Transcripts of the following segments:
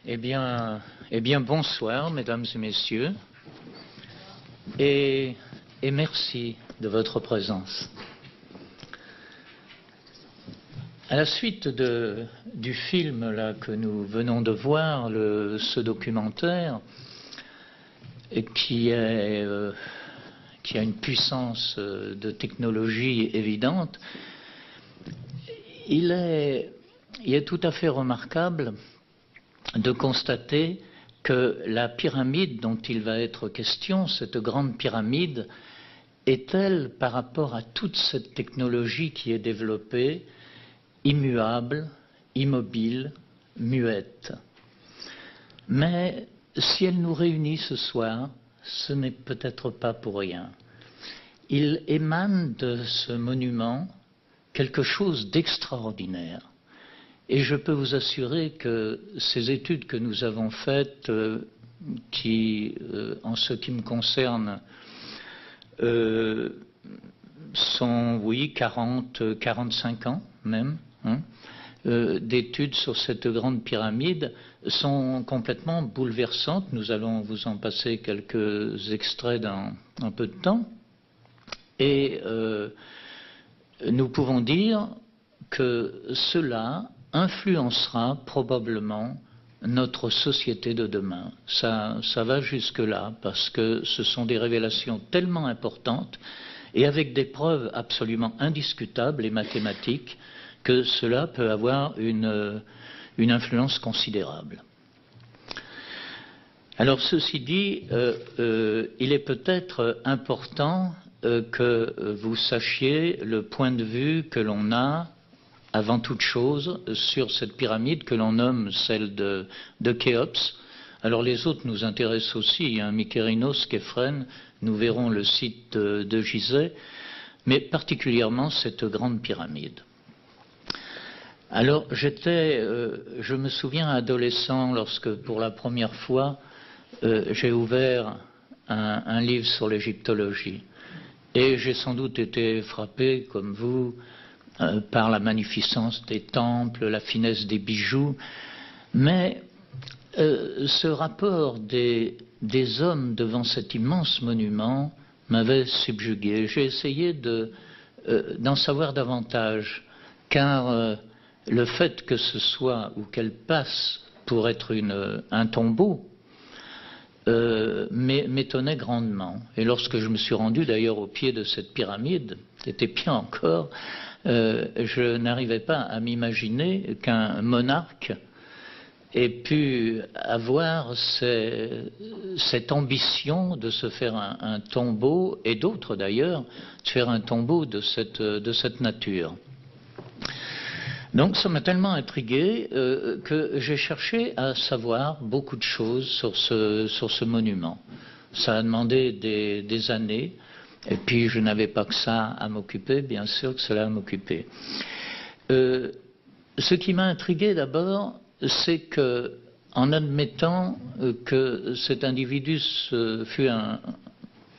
Eh bien, bonsoir, mesdames et messieurs, et merci de votre présence. À la suite du film là, que nous venons de voir, ce documentaire, qui a une puissance de technologie évidente, il est tout à fait remarquable de constater que la pyramide dont il va être question, cette grande pyramide, est-elle, par rapport à toute cette technologie qui est développée, immuable, immobile, muette. Mais si elle nous réunit ce soir, ce n'est peut-être pas pour rien. Il émane de ce monument quelque chose d'extraordinaire. Et je peux vous assurer que ces études que nous avons faites, qui, en ce qui me concerne, sont, oui, 45 ans même, d'études sur cette grande pyramide, sont complètement bouleversantes. Nous allons vous en passer quelques extraits dans un peu de temps. Et nous pouvons dire que cela influencera probablement notre société de demain. Ça va jusque-là, parce que ce sont des révélations tellement importantes et avec des preuves absolument indiscutables et mathématiques que cela peut avoir une influence considérable. Alors ceci dit, il est peut-être important que vous sachiez le point de vue que l'on a avant toute chose sur cette pyramide que l'on nomme celle de Khéops. Alors les autres nous intéressent aussi, Mykérinos, Képhrène, nous verrons le site de Gizeh, mais particulièrement cette grande pyramide. Alors je me souviens adolescent, lorsque pour la première fois j'ai ouvert un livre sur l'égyptologie, et j'ai sans doute été frappé, comme vous, par la magnificence des temples, la finesse des bijoux, mais ce rapport des hommes devant cet immense monument m'avait subjugué. J'ai essayé d'en savoir davantage, car le fait que ce soit, ou qu'elle passe pour être un tombeau, m'étonnait grandement. Et lorsque je me suis rendu d'ailleurs au pied de cette pyramide, c'était pire encore, je n'arrivais pas à m'imaginer qu'un monarque ait pu avoir cette ambition de se faire un tombeau, et d'autres d'ailleurs, de faire un tombeau de cette nature. Donc ça m'a tellement intrigué que j'ai cherché à savoir beaucoup de choses sur ce monument. Ça a demandé des années. Et puis je n'avais pas que ça à m'occuper, bien sûr que cela m'occupait. Ce qui m'a intrigué d'abord, c'est que, en admettant que cet individu fut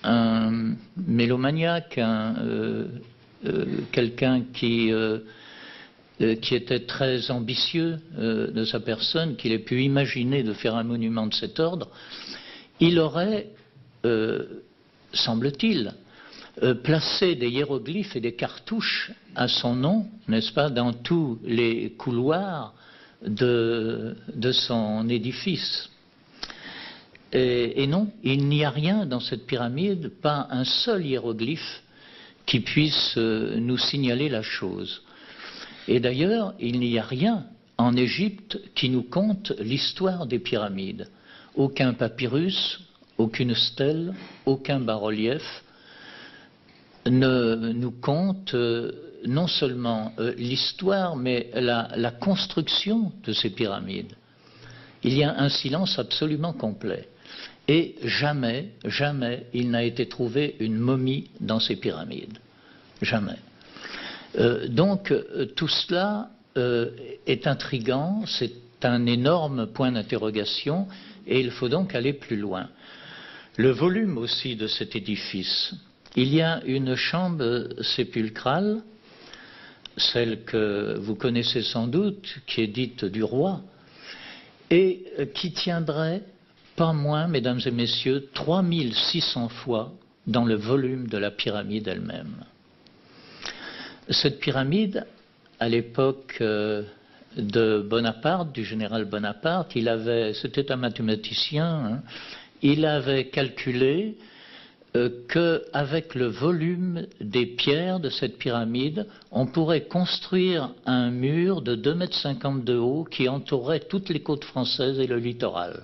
un mélomaniaque, quelqu'un qui était très ambitieux de sa personne, qu'il ait pu imaginer de faire un monument de cet ordre, il aurait, semble-t-il, placer des hiéroglyphes et des cartouches à son nom, n'est-ce pas, dans tous les couloirs de son édifice. Et non, il n'y a rien dans cette pyramide, pas un seul hiéroglyphe qui puisse nous signaler la chose. Et d'ailleurs, il n'y a rien en Égypte qui nous conte l'histoire des pyramides. Aucun papyrus, aucune stèle, aucun bas-relief ne nous conte non seulement l'histoire, mais la construction de ces pyramides. Il y a un silence absolument complet. Et jamais, jamais il n'a été trouvé une momie dans ces pyramides. Jamais. Donc tout cela est intriguant, c'est un énorme point d'interrogation, et il faut donc aller plus loin. Le volume aussi de cet édifice. Il y a une chambre sépulcrale, celle que vous connaissez sans doute, qui est dite du roi, et qui tiendrait pas moins, mesdames et messieurs, 3600 fois dans le volume de la pyramide elle-même. Cette pyramide, à l'époque de Bonaparte, du général Bonaparte, c'était un mathématicien, il avait calculé qu'avec le volume des pierres de cette pyramide, on pourrait construire un mur de 2,50 m de haut qui entourerait toutes les côtes françaises et le littoral.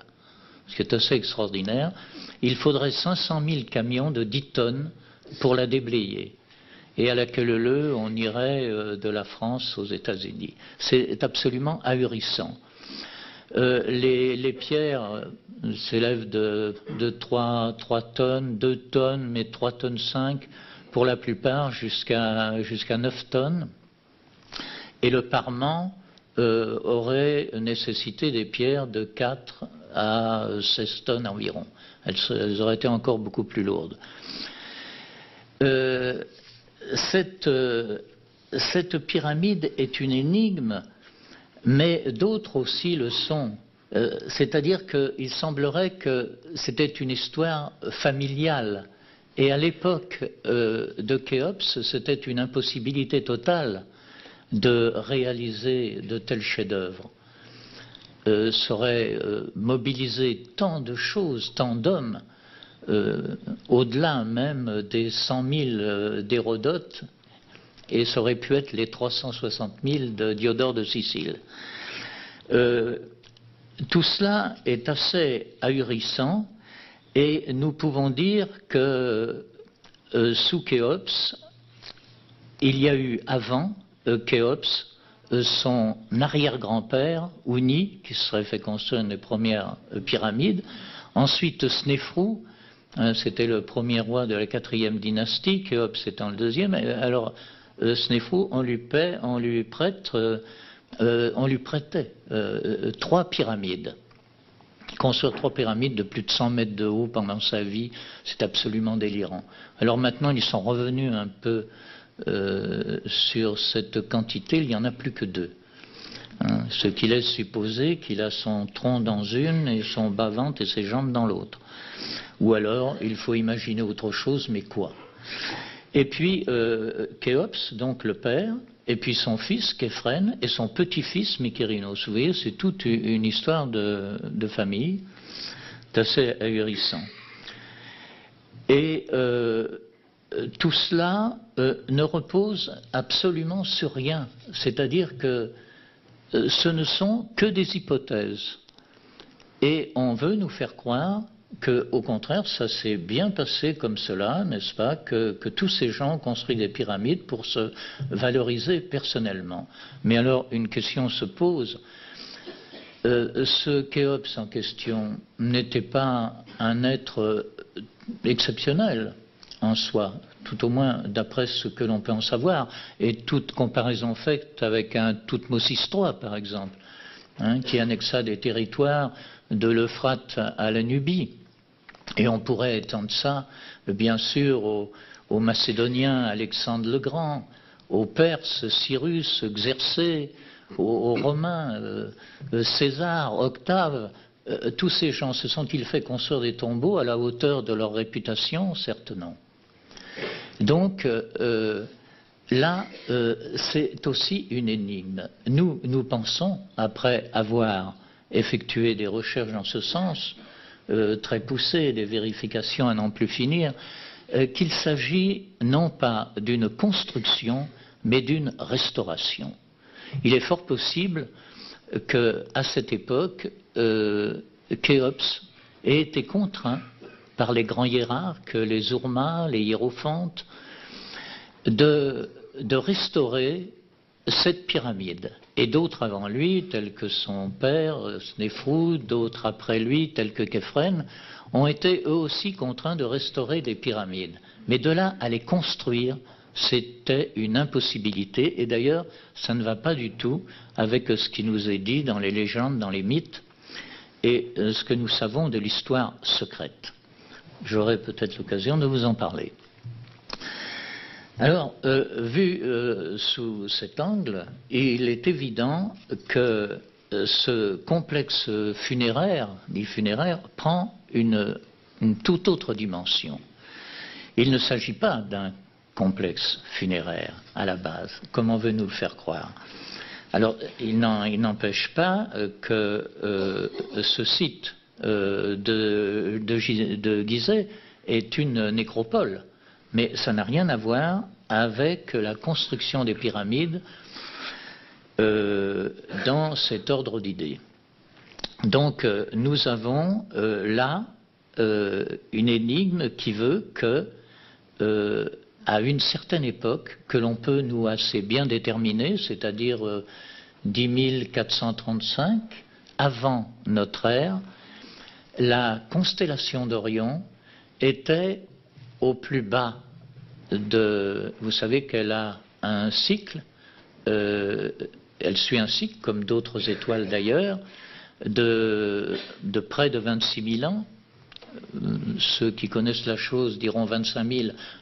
Ce qui est assez extraordinaire. Il faudrait 500 000 camions de 10 tonnes pour la déblayer. Et à la queue leu, on irait de la France aux États-Unis. C'est absolument ahurissant. Les pierres s'élèvent de 3 tonnes, 2 tonnes, mais 3 tonnes 5 pour la plupart, jusqu'à 9 tonnes. Et le parement aurait nécessité des pierres de 4 à 16 tonnes environ. Elles auraient été encore beaucoup plus lourdes. Cette pyramide est une énigme, mais d'autres aussi le sont. C'est-à-dire qu'il semblerait que c'était une histoire familiale. Et à l'époque de Khéops, c'était une impossibilité totale de réaliser de tels chefs-d'œuvre. Ça aurait mobilisé tant de choses, tant d'hommes, au-delà même des 100 000 d'Hérodote, et ça aurait pu être les 360 000 de Diodore de Sicile. Tout cela est assez ahurissant, et nous pouvons dire que sous Khéops, il y a eu avant Khéops son arrière-grand-père, Ouni, qui se serait fait construire une des premières pyramides, ensuite Snéfrou, c'était le premier roi de la 4e dynastie, Khéops étant le 2e. Alors Snéfrou, on lui prêtait 3 pyramides. Construire 3 pyramides de plus de 100 mètres de haut pendant sa vie, c'est absolument délirant. Alors maintenant, ils sont revenus un peu sur cette quantité, il n'y en a plus que 2. Ce qui laisse supposer qu'il a son tronc dans une et son bas-ventre et ses jambes dans l'autre. Ou alors, il faut imaginer autre chose, mais quoi? Et puis, Khéops, donc le père, et puis son fils, Képhren, et son petit-fils, Mykérinos. Vous voyez, c'est toute une histoire de famille. C'est assez ahurissant. Et tout cela ne repose absolument sur rien. C'est-à-dire que ce ne sont que des hypothèses. Et on veut nous faire croire qu'au contraire, ça s'est bien passé comme cela, n'est-ce pas, que tous ces gens ont construit des pyramides pour se valoriser personnellement. Mais alors, une question se pose. Ce Khéops en question n'était pas un être exceptionnel en soi, tout au moins d'après ce que l'on peut en savoir, et toute comparaison faite avec un Thoutmôsis III, par exemple, qui annexa des territoires de l'Euphrate à la Nubie. Et on pourrait étendre ça, bien sûr, aux Macédoniens, Alexandre le Grand, aux Perses, Cyrus, Xerxès, aux Romains, César, Octave. Tous ces gens, se sont-ils fait construire des tombeaux à la hauteur de leur réputation? Certes non. Donc là, c'est aussi une énigme. Nous pensons, après avoir effectué des recherches dans ce sens, très poussées, des vérifications à n'en plus finir, qu'il s'agit non pas d'une construction, mais d'une restauration. Il est fort possible qu'à cette époque, Khéops ait été contraint par les grands hiérarques, les Urmas, les hiérophantes, de restaurer cette pyramide. Et d'autres avant lui, tels que son père, Snéfrou, d'autres après lui, tels que Képhren, ont été eux aussi contraints de restaurer des pyramides. Mais de là à les construire, c'était une impossibilité. Et d'ailleurs, ça ne va pas du tout avec ce qui nous est dit dans les légendes, dans les mythes, et ce que nous savons de l'histoire secrète. J'aurai peut-être l'occasion de vous en parler. Alors, vu sous cet angle, il est évident que ce complexe funéraire, dit funéraire, prend une toute autre dimension. Il ne s'agit pas d'un complexe funéraire à la base, comme on veut nous le faire croire. Alors, il n'empêche pas que ce site de Gizeh est une nécropole, mais ça n'a rien à voir avec la construction des pyramides dans cet ordre d'idées. Donc, nous avons là une énigme qui veut que, à une certaine époque, que l'on peut nous assez bien déterminer, c'est-à-dire 10 435, avant notre ère, la constellation d'Orion était au plus bas de... Vous savez qu'elle a un cycle, elle suit un cycle, comme d'autres étoiles d'ailleurs, de près de 26 000 ans. Ceux qui connaissent la chose diront 25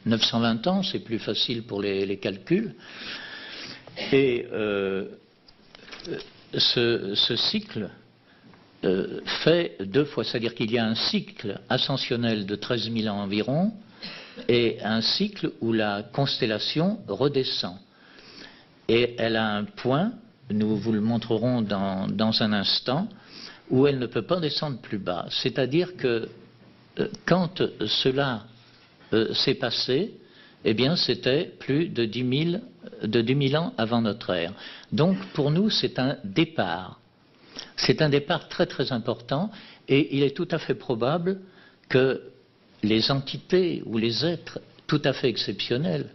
920 ans, c'est plus facile pour les calculs. Et ce cycle fait 2 fois, c'est-à-dire qu'il y a un cycle ascensionnel de 13 000 ans environ et un cycle où la constellation redescend. Et elle a un point, nous vous le montrerons dans un instant, où elle ne peut pas descendre plus bas. C'est-à-dire que quand cela s'est passé, eh bien c'était plus de 10 000 ans avant notre ère. Donc pour nous c'est un départ. C'est un départ très très important et il est tout à fait probable que les entités ou les êtres tout à fait exceptionnels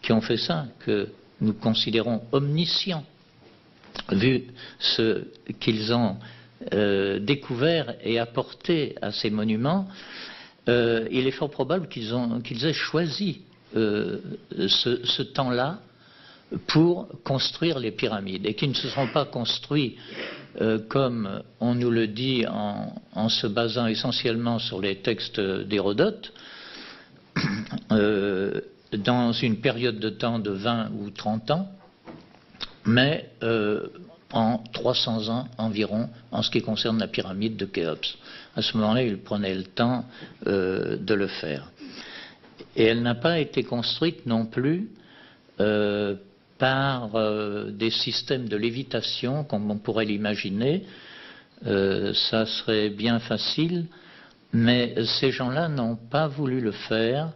qui ont fait ça, que nous considérons omniscients, vu ce qu'ils ont découvert et apporté à ces monuments, il est fort probable qu'ils aient choisi ce temps-là pour construire les pyramides et qu'ils ne se sont pas construits comme on nous le dit en se basant essentiellement sur les textes d'Hérodote dans une période de temps de 20 ou 30 ans, mais en 300 ans environ en ce qui concerne la pyramide de Khéops. À ce moment-là, il prenait le temps de le faire. Et elle n'a pas été construite non plus par des systèmes de lévitation comme on pourrait l'imaginer. Ça serait bien facile, mais ces gens-là n'ont pas voulu le faire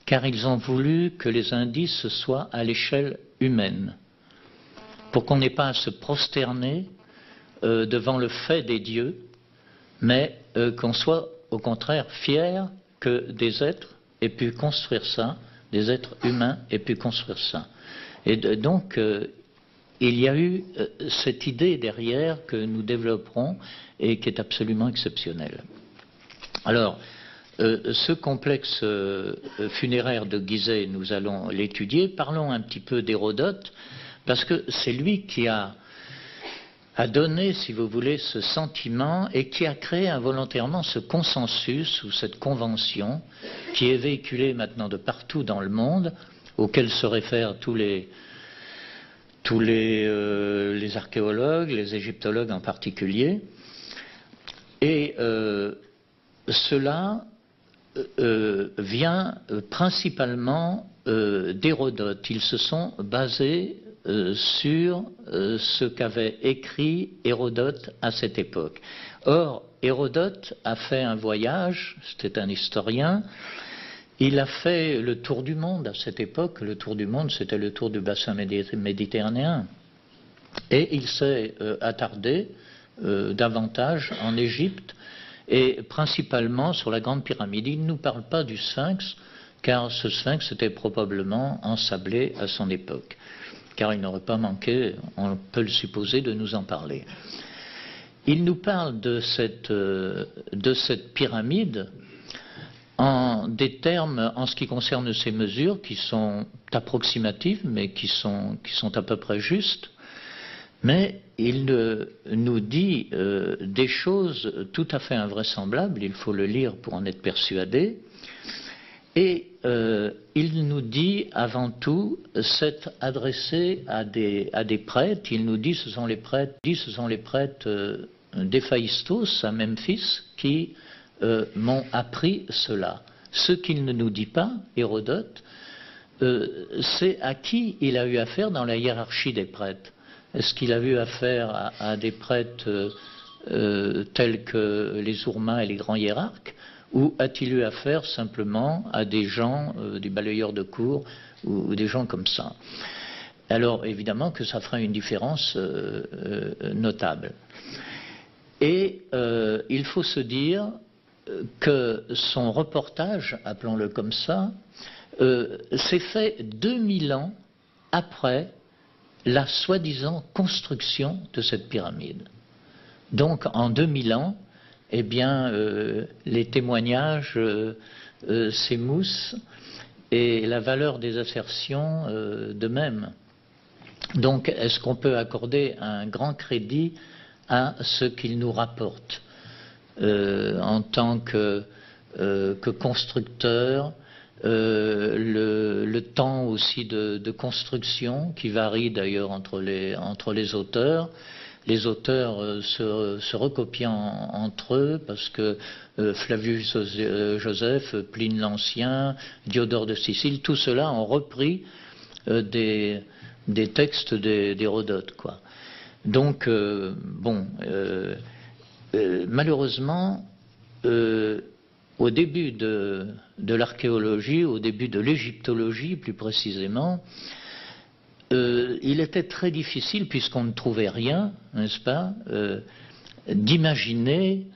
car ils ont voulu que les indices soient à l'échelle humaine, pour qu'on n'ait pas à se prosterner devant le fait des dieux, mais qu'on soit au contraire fier que des êtres aient pu construire ça, des êtres humains aient pu construire ça. Et donc, il y a eu cette idée derrière que nous développerons et qui est absolument exceptionnelle. Alors, ce complexe funéraire de Gizeh, nous allons l'étudier. Parlons un petit peu d'Hérodote, parce que c'est lui qui a donné, si vous voulez, ce sentiment et qui a créé involontairement ce consensus ou cette convention qui est véhiculée maintenant de partout dans le monde, auquel se réfèrent tous les archéologues, les égyptologues en particulier. Et cela vient principalement d'Hérodote. Ils se sont basés sur ce qu'avait écrit Hérodote à cette époque. Or, Hérodote a fait un voyage, c'était un historien, il a fait le tour du monde à cette époque. Le tour du monde, c'était le tour du bassin méditerranéen. Et il s'est attardé davantage en Égypte et principalement sur la Grande Pyramide. Il ne nous parle pas du Sphinx, car ce Sphinx était probablement ensablé à son époque. Car il n'aurait pas manqué, on peut le supposer, de nous en parler. Il nous parle de cette pyramide en des termes, en ce qui concerne ces mesures, qui sont approximatives, mais qui sont à peu près justes. Mais il nous dit des choses tout à fait invraisemblables, il faut le lire pour en être persuadé. Et il nous dit avant tout s'être adressé à des prêtres. Il nous dit ce sont les prêtres d'Héphaïstos à Memphis qui m'ont appris cela. Ce qu'il ne nous dit pas, Hérodote, c'est à qui il a eu affaire dans la hiérarchie des prêtres. Est-ce qu'il a eu affaire à des prêtres tels que les Ourmas et les grands hiérarques, ou a-t-il eu affaire simplement à des gens, des balayeurs de cour, ou des gens comme ça? Alors évidemment que ça fera une différence notable. Et il faut se dire que son reportage, appelons-le comme ça, s'est fait 2000 ans après la soi-disant construction de cette pyramide. Donc en 2000 ans, eh bien, les témoignages s'émoussent et la valeur des assertions de même. Donc, est-ce qu'on peut accorder un grand crédit à ce qu'il nous rapporte en tant que constructeur, le temps aussi de construction qui varie d'ailleurs entre les auteurs. Les auteurs se recopiant entre eux parce que Flavius Joseph, Pline l'Ancien, Diodore de Sicile, tout cela ont repris des textes d'Hérodote, quoi. Donc, malheureusement, au début de l'archéologie, au début de l'égyptologie plus précisément, il était très difficile, puisqu'on ne trouvait rien, n'est-ce pas, d'imaginer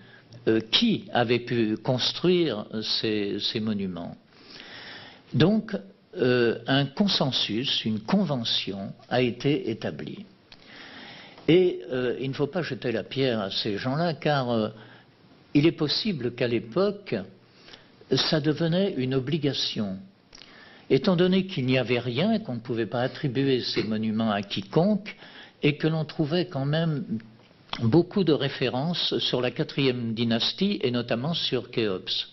qui avait pu construire ces monuments. Donc, un consensus, une convention a été établie. Et il ne faut pas jeter la pierre à ces gens-là, car il est possible qu'à l'époque, ça devenait une obligation. Étant donné qu'il n'y avait rien, qu'on ne pouvait pas attribuer ces monuments à quiconque, et que l'on trouvait quand même beaucoup de références sur la 4e dynastie, et notamment sur Khéops.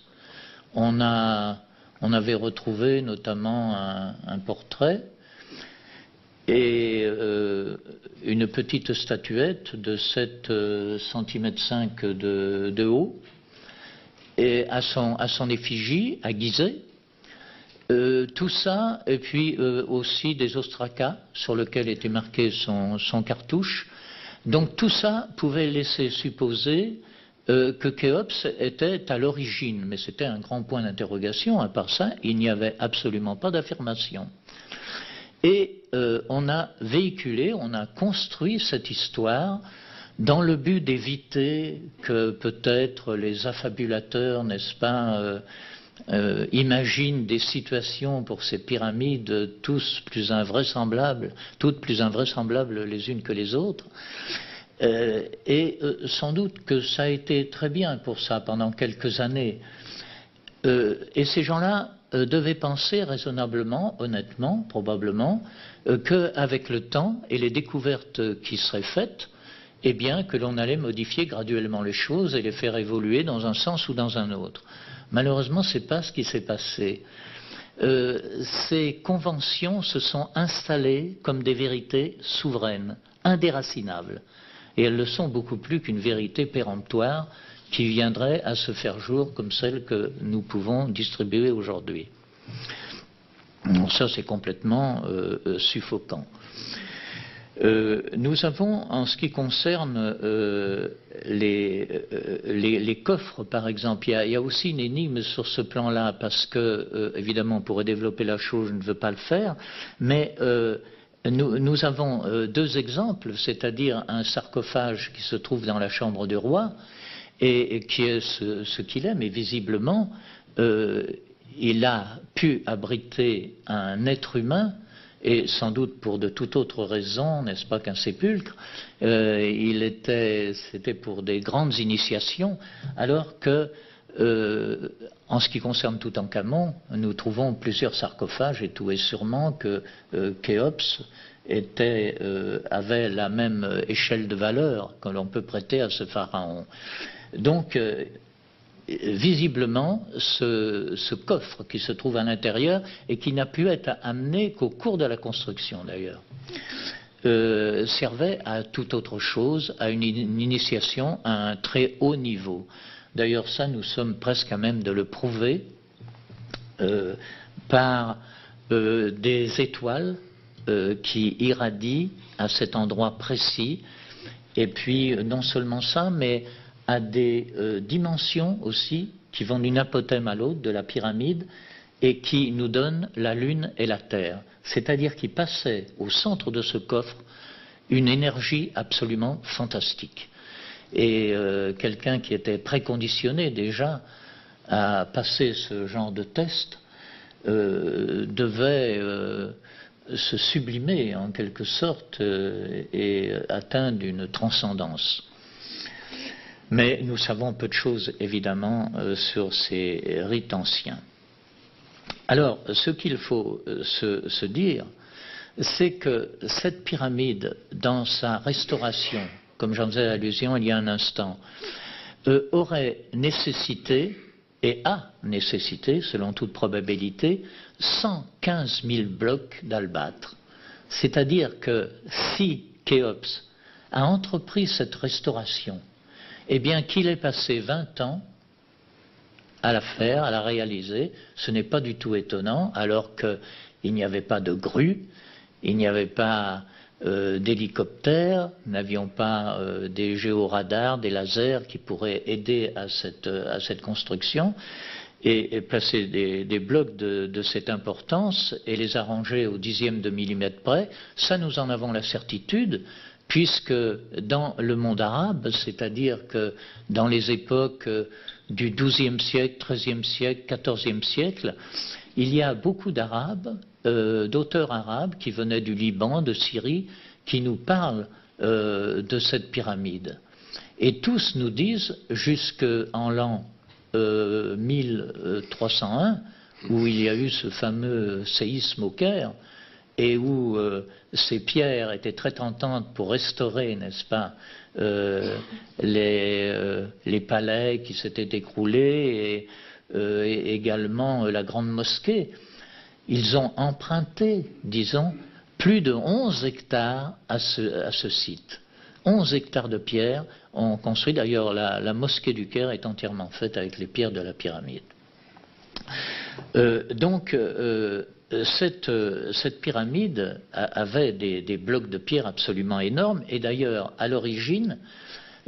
On avait retrouvé notamment un portrait et une petite statuette de 7,5 cm de haut, et à son effigie, à Gizeh. Tout ça, et puis aussi des ostracas sur lesquels était marqué son cartouche. Donc tout ça pouvait laisser supposer que Khéops était à l'origine, mais c'était un grand point d'interrogation. À part ça, il n'y avait absolument pas d'affirmation. Et on a véhiculé, on a construit cette histoire dans le but d'éviter que peut-être les affabulateurs, n'est-ce pas, imaginent des situations pour ces pyramides toutes plus invraisemblables les unes que les autres. Et sans doute que ça a été très bien pour ça pendant quelques années. Et ces gens-là devaient penser raisonnablement, honnêtement, probablement, qu'avec le temps et les découvertes qui seraient faites, eh bien, que l'on allait modifier graduellement les choses et les faire évoluer dans un sens ou dans un autre. Malheureusement, ce n'est pas ce qui s'est passé. Ces conventions se sont installées comme des vérités souveraines, indéracinables. Et elles le sont beaucoup plus qu'une vérité péremptoire qui viendrait à se faire jour comme celle que nous pouvons distribuer aujourd'hui. Ça, c'est complètement suffocant. Nous avons, en ce qui concerne les coffres, par exemple, il y a aussi une énigme sur ce plan-là, parce que, évidemment, on pourrait développer la chose, je ne veux pas le faire, mais nous avons deux exemples, c'est-à-dire un sarcophage qui se trouve dans la chambre du roi, et qui est ce qu'il est, mais visiblement, il a pu abriter un être humain, et sans doute pour de toute autre raison, n'est-ce pas, qu'un sépulcre, c'était pour des grandes initiations, alors que, en ce qui concerne Toutankhamon, nous trouvons plusieurs sarcophages, et tout est sûrement que Khéops avait la même échelle de valeur que l'on peut prêter à ce pharaon. Donc, visiblement, ce coffre qui se trouve à l'intérieur et qui n'a pu être amené qu'au cours de la construction d'ailleurs, servait à toute autre chose, à une initiation à un très haut niveau. D'ailleurs, ça, nous sommes presque à même de le prouver par des étoiles qui irradient à cet endroit précis. Et puis, non seulement ça, mais à des dimensions aussi qui vont d'une apothème à l'autre de la pyramide et qui nous donnent la Lune et la Terre. C'est-à-dire qu'il passait au centre de ce coffre une énergie absolument fantastique. Et quelqu'un qui était préconditionné déjà à passer ce genre de test devait se sublimer en quelque sorte et atteindre une transcendance. Mais nous savons peu de choses évidemment sur ces rites anciens. Alors, ce qu'il faut se dire, c'est que cette pyramide, dans sa restauration, comme j'en faisais allusion il y a un instant, aurait nécessité, et a nécessité, selon toute probabilité, 115 000 blocs d'albâtre. C'est-à-dire que si Khéops a entrepris cette restauration, eh bien qu'il ait passé 20 ans à la faire, à la réaliser, ce n'est pas du tout étonnant, alors qu'il n'y avait pas de grue, il n'y avait pas d'hélicoptères, nous n'avions pas des géoradars, des lasers qui pourraient aider à cette construction, et placer des blocs de cette importance et les arranger au dixième de millimètre près, ça nous en avons la certitude, puisque dans le monde arabe, c'est-à-dire que dans les époques du XIIe siècle, XIIIe siècle, XIVe siècle, il y a beaucoup d'Arabes, d'auteurs arabes qui venaient du Liban, de Syrie, qui nous parlent de cette pyramide. Et tous nous disent, jusqu'en l'an 1301, où il y a eu ce fameux séisme au Caire, et où ces pierres étaient très tentantes pour restaurer, n'est-ce pas, les palais qui s'étaient écroulés et également la grande mosquée. Ils ont emprunté, disons, plus de 11 hectares à ce site. 11 hectares de pierres ont construit. D'ailleurs, la mosquée du Caire est entièrement faite avec les pierres de la pyramide. Cette pyramide avait des blocs de pierre absolument énormes, et d'ailleurs, à l'origine,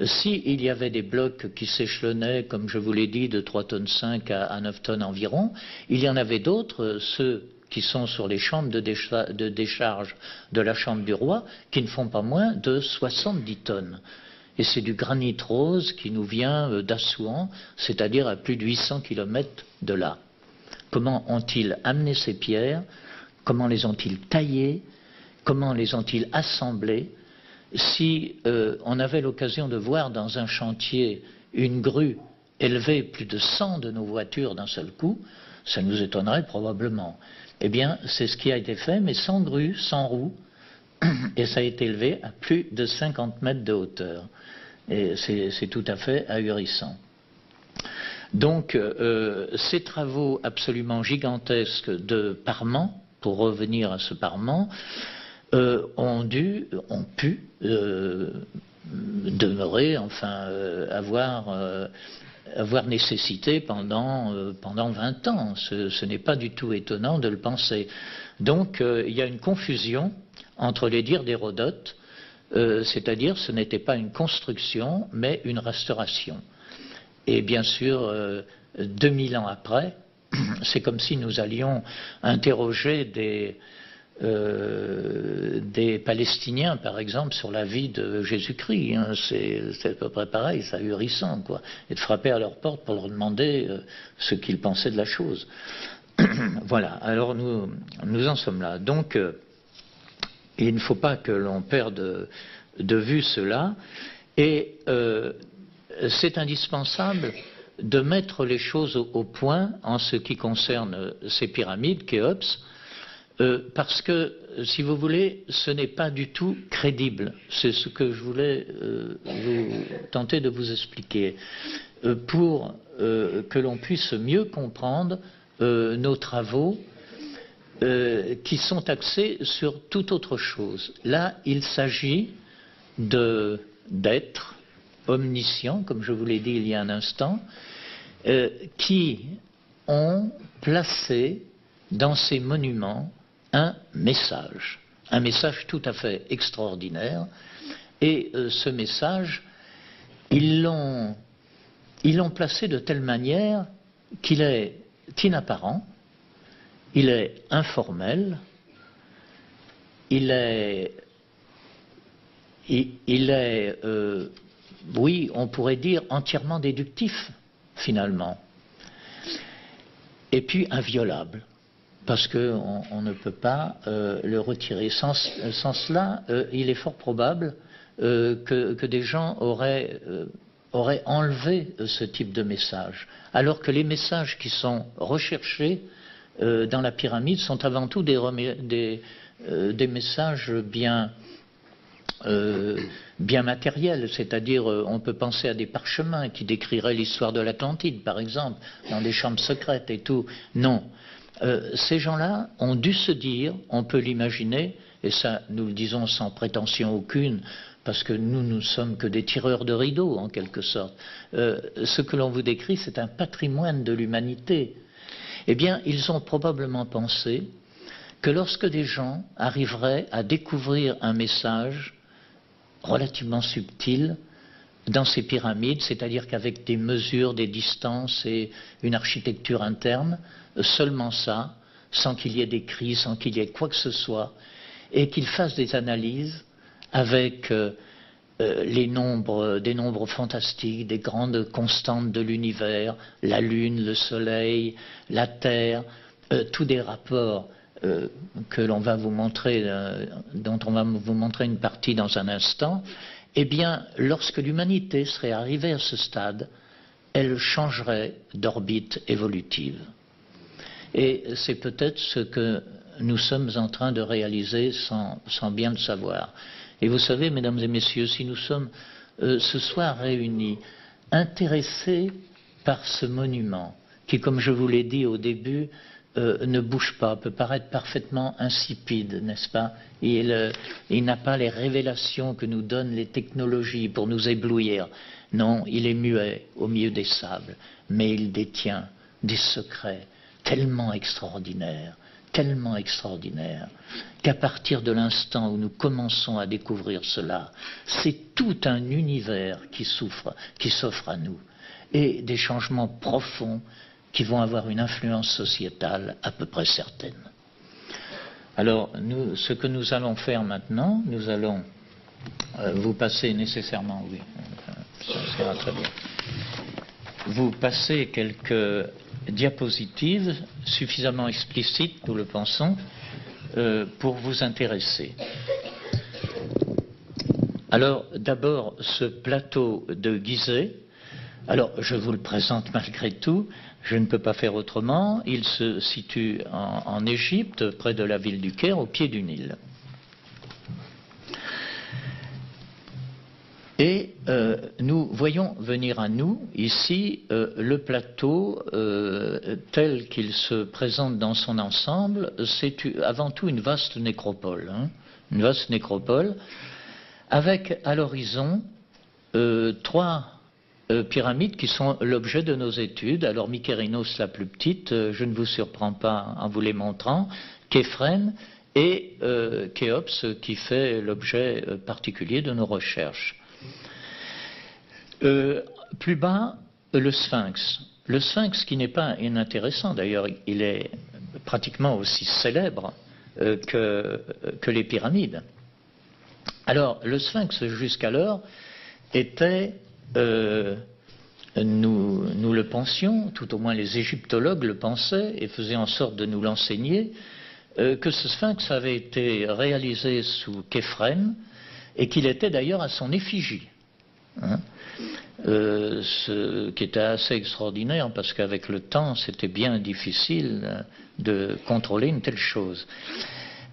s'il y avait des blocs qui s'échelonnaient, comme je vous l'ai dit, de 3,5 tonnes à 9 tonnes environ, il y en avait d'autres, ceux qui sont sur les chambres de décharge de la chambre du roi, qui ne font pas moins de 70 tonnes. Et c'est du granit rose qui nous vient d'Assouan, c'est-à-dire à plus de 800 km de là. Comment ont-ils amené ces pierres? Comment les ont-ils taillées? Comment les ont-ils assemblées? Si on avait l'occasion de voir dans un chantier une grue élever plus de 100 de nos voitures d'un seul coup, ça nous étonnerait probablement. Eh bien, c'est ce qui a été fait, mais sans grue, sans roue, et ça a été élevé à plus de 50 mètres de hauteur. Et c'est tout à fait ahurissant. Donc, ces travaux absolument gigantesques de parement, pour revenir à ce parement, ont pu demeurer, enfin, avoir nécessité pendant 20 ans. Ce n'est pas du tout étonnant de le penser. Donc, il y a une confusion entre les dires d'Hérodote, c'est-à-dire ce n'était pas une construction, mais une restauration. Et bien sûr, 2000 ans après, c'est comme si nous allions interroger des Palestiniens, par exemple, sur la vie de Jésus-Christ. Hein. C'est à peu près pareil, c'est ahurissant, quoi. Et de frapper à leur porte pour leur demander ce qu'ils pensaient de la chose. Voilà, alors nous en sommes là. Donc, il ne faut pas que l'on perde de vue cela. Et c'est indispensable de mettre les choses au point en ce qui concerne ces pyramides, Khéops, parce que, si vous voulez, ce n'est pas du tout crédible. C'est ce que je voulais tenter de vous expliquer. Pour que l'on puisse mieux comprendre nos travaux qui sont axés sur toute autre chose. Là, il s'agit d'êtres omniscients, comme je vous l'ai dit il y a un instant, qui ont placé dans ces monuments un message tout à fait extraordinaire. Et ce message, ils l'ont placé de telle manière qu'il est inapparent, il est informel, il est oui, on pourrait dire entièrement déductif, finalement. Et puis inviolable, parce qu'on ne peut pas le retirer. Sans cela, il est fort probable que des gens auraient enlevé ce type de message. Alors que les messages qui sont recherchés dans la pyramide sont avant tout des messages bien matériels, c'est-à-dire on peut penser à des parchemins qui décriraient l'histoire de l'Atlantide, par exemple, dans des chambres secrètes et tout. Non. Ces gens-là ont dû se dire, on peut l'imaginer, et ça nous le disons sans prétention aucune, parce que nous ne sommes que des tireurs de rideaux, en quelque sorte. Ce que l'on vous décrit, c'est un patrimoine de l'humanité. Eh bien, ils ont probablement pensé que lorsque des gens arriveraient à découvrir un message relativement subtil dans ces pyramides, c'est-à-dire qu'avec des mesures, des distances et une architecture interne, seulement ça, sans qu'il y ait des cris, sans qu'il y ait quoi que ce soit, et qu'ils fassent des analyses avec des nombres fantastiques, des grandes constantes de l'univers, la Lune, le Soleil, la Terre, tous des rapports que l'on va vous montrer, dont on va vous montrer une partie dans un instant. Eh bien, lorsque l'humanité serait arrivée à ce stade, elle changerait d'orbite évolutive. Et c'est peut-être ce que nous sommes en train de réaliser sans bien le savoir. Et vous savez, mesdames et messieurs, si nous sommes ce soir réunis, intéressés par ce monument, qui, comme je vous l'ai dit au début, ne bouge pas, peut paraître parfaitement insipide, n'est-ce pas? Il n'a pas les révélations que nous donnent les technologies pour nous éblouir. Non, il est muet au milieu des sables, mais il détient des secrets tellement extraordinaires, qu'à partir de l'instant où nous commençons à découvrir cela, c'est tout un univers qui s'offre à nous, et des changements profonds qui vont avoir une influence sociétale à peu près certaine. Alors, ce que nous allons faire maintenant, nous allons vous passer nécessairement, oui, ça ira très bien, vous passer quelques diapositives suffisamment explicites, nous le pensons, pour vous intéresser. Alors, d'abord, ce plateau de Gizeh, alors je vous le présente malgré tout, je ne peux pas faire autrement, il se situe en Égypte, près de la ville du Caire, au pied du Nil. Et nous voyons venir à nous, ici, le plateau tel qu'il se présente dans son ensemble. C'est avant tout une vaste nécropole, une vaste nécropole, avec à l'horizon trois pyramides qui sont l'objet de nos études. Alors Mykérinos, la plus petite, je ne vous surprends pas en vous les montrant, Képhren et Khéops, qui fait l'objet particulier de nos recherches. Plus bas, le Sphinx. Le Sphinx qui n'est pas inintéressant, d'ailleurs, il est pratiquement aussi célèbre que les pyramides. Alors, le Sphinx, jusqu'alors, était, nous le pensions, tout au moins les égyptologues le pensaient et faisaient en sorte de nous l'enseigner, que ce Sphinx avait été réalisé sous Képhren et qu'il était d'ailleurs à son effigie. Ce qui était assez extraordinaire parce qu'avec le temps c'était bien difficile de contrôler une telle chose.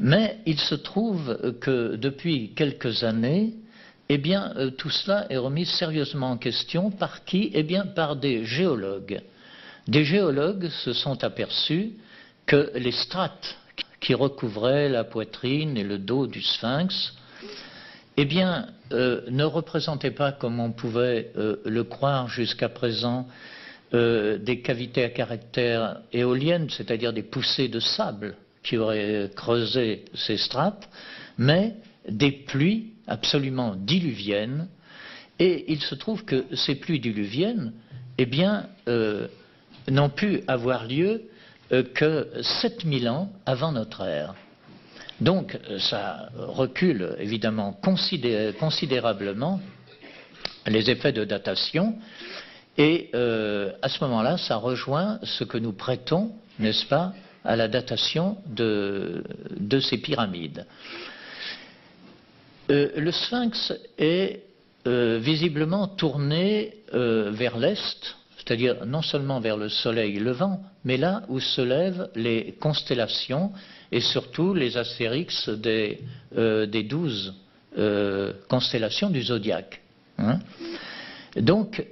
Mais il se trouve que depuis quelques années eh bien, tout cela est remis sérieusement en question par qui? Eh bien, par des géologues. Des géologues se sont aperçus que les strates qui recouvraient la poitrine et le dos du sphinx, eh bien, ne représentaient pas, comme on pouvait le croire jusqu'à présent, des cavités à caractère éoliennes, c'est-à-dire des poussées de sable qui auraient creusé ces strates, mais des pluies absolument diluviennes. Et il se trouve que ces pluies diluviennes, eh bien, n'ont pu avoir lieu que 7000 ans avant notre ère. Donc ça recule évidemment considérablement les effets de datation, et à ce moment-là, ça rejoint ce que nous prêtons, n'est-ce pas, à la datation de ces pyramides. Le sphinx est visiblement tourné vers l'est, c'est-à-dire non seulement vers le soleil levant, mais là où se lèvent les constellations et surtout les astérix des 12 constellations du zodiaque. Hein. Donc,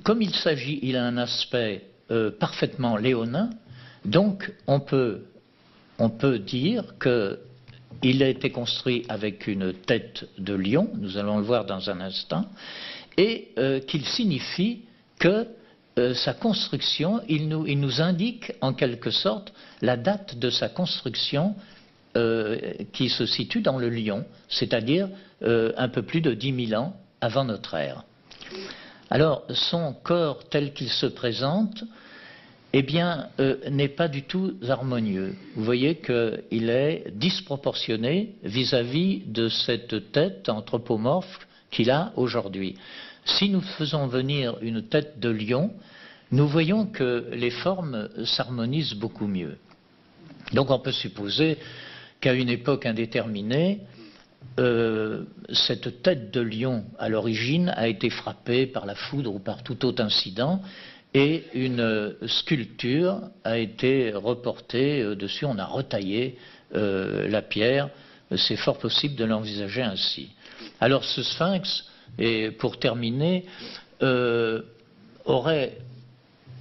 comme il a un aspect parfaitement léonin, donc on peut dire qu'il a été construit avec une tête de lion, nous allons le voir dans un instant, et qu'il signifie que sa construction, il nous indique en quelque sorte la date de sa construction qui se situe dans le lion, c'est-à-dire un peu plus de 10 000 ans avant notre ère. Alors, son corps tel qu'il se présente, eh bien, n'est pas du tout harmonieux. Vous voyez qu'il est disproportionné vis-à-vis de cette tête anthropomorphe qu'il a aujourd'hui. Si nous faisons venir une tête de lion, nous voyons que les formes s'harmonisent beaucoup mieux. Donc on peut supposer qu'à une époque indéterminée, cette tête de lion à l'origine a été frappée par la foudre ou par tout autre incident, et une sculpture a été reportée dessus, on a retaillé la pierre, c'est fort possible de l'envisager ainsi. Alors ce sphinx, et pour terminer, aurait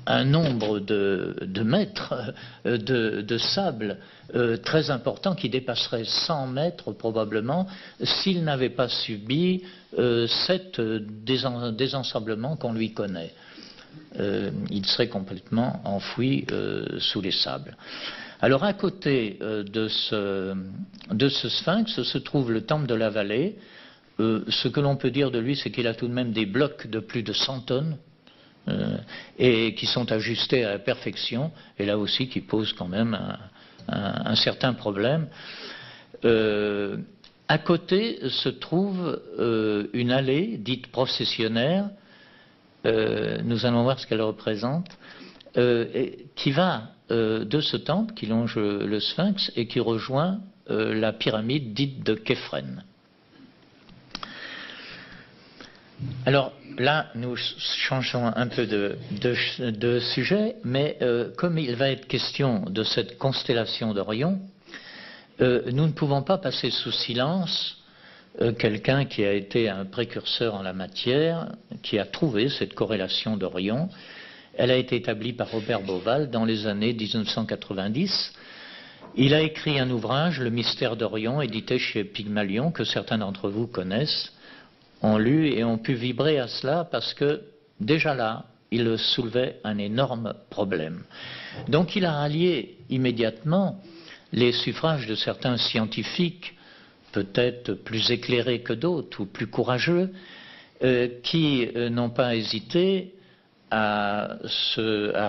un nombre de mètres de sable très important qui dépasserait 100 mètres probablement s'il n'avait pas subi cet désensablement qu'on lui connaît. Il serait complètement enfoui sous les sables. Alors à côté de ce sphinx se trouve le temple de la vallée. Ce que l'on peut dire de lui, c'est qu'il a tout de même des blocs de plus de 100 tonnes et qui sont ajustés à la perfection, et là aussi qui posent quand même un certain problème. À côté se trouve une allée dite processionnaire, nous allons voir ce qu'elle représente, qui va de ce temple qui longe le sphinx et qui rejoint la pyramide dite de Képhren. Alors là, nous changeons un peu de sujet, mais comme il va être question de cette constellation d'Orion, nous ne pouvons pas passer sous silence quelqu'un qui a été un précurseur en la matière, qui a trouvé cette corrélation d'Orion. Elle a été établie par Robert Bauval dans les années 1990. Il a écrit un ouvrage, Le mystère d'Orion, édité chez Pygmalion, que certains d'entre vous connaissent, ont lu et ont pu vibrer à cela parce que déjà là, il soulevait un énorme problème. Donc il a rallié immédiatement les suffrages de certains scientifiques, peut-être plus éclairés que d'autres ou plus courageux, qui n'ont pas hésité à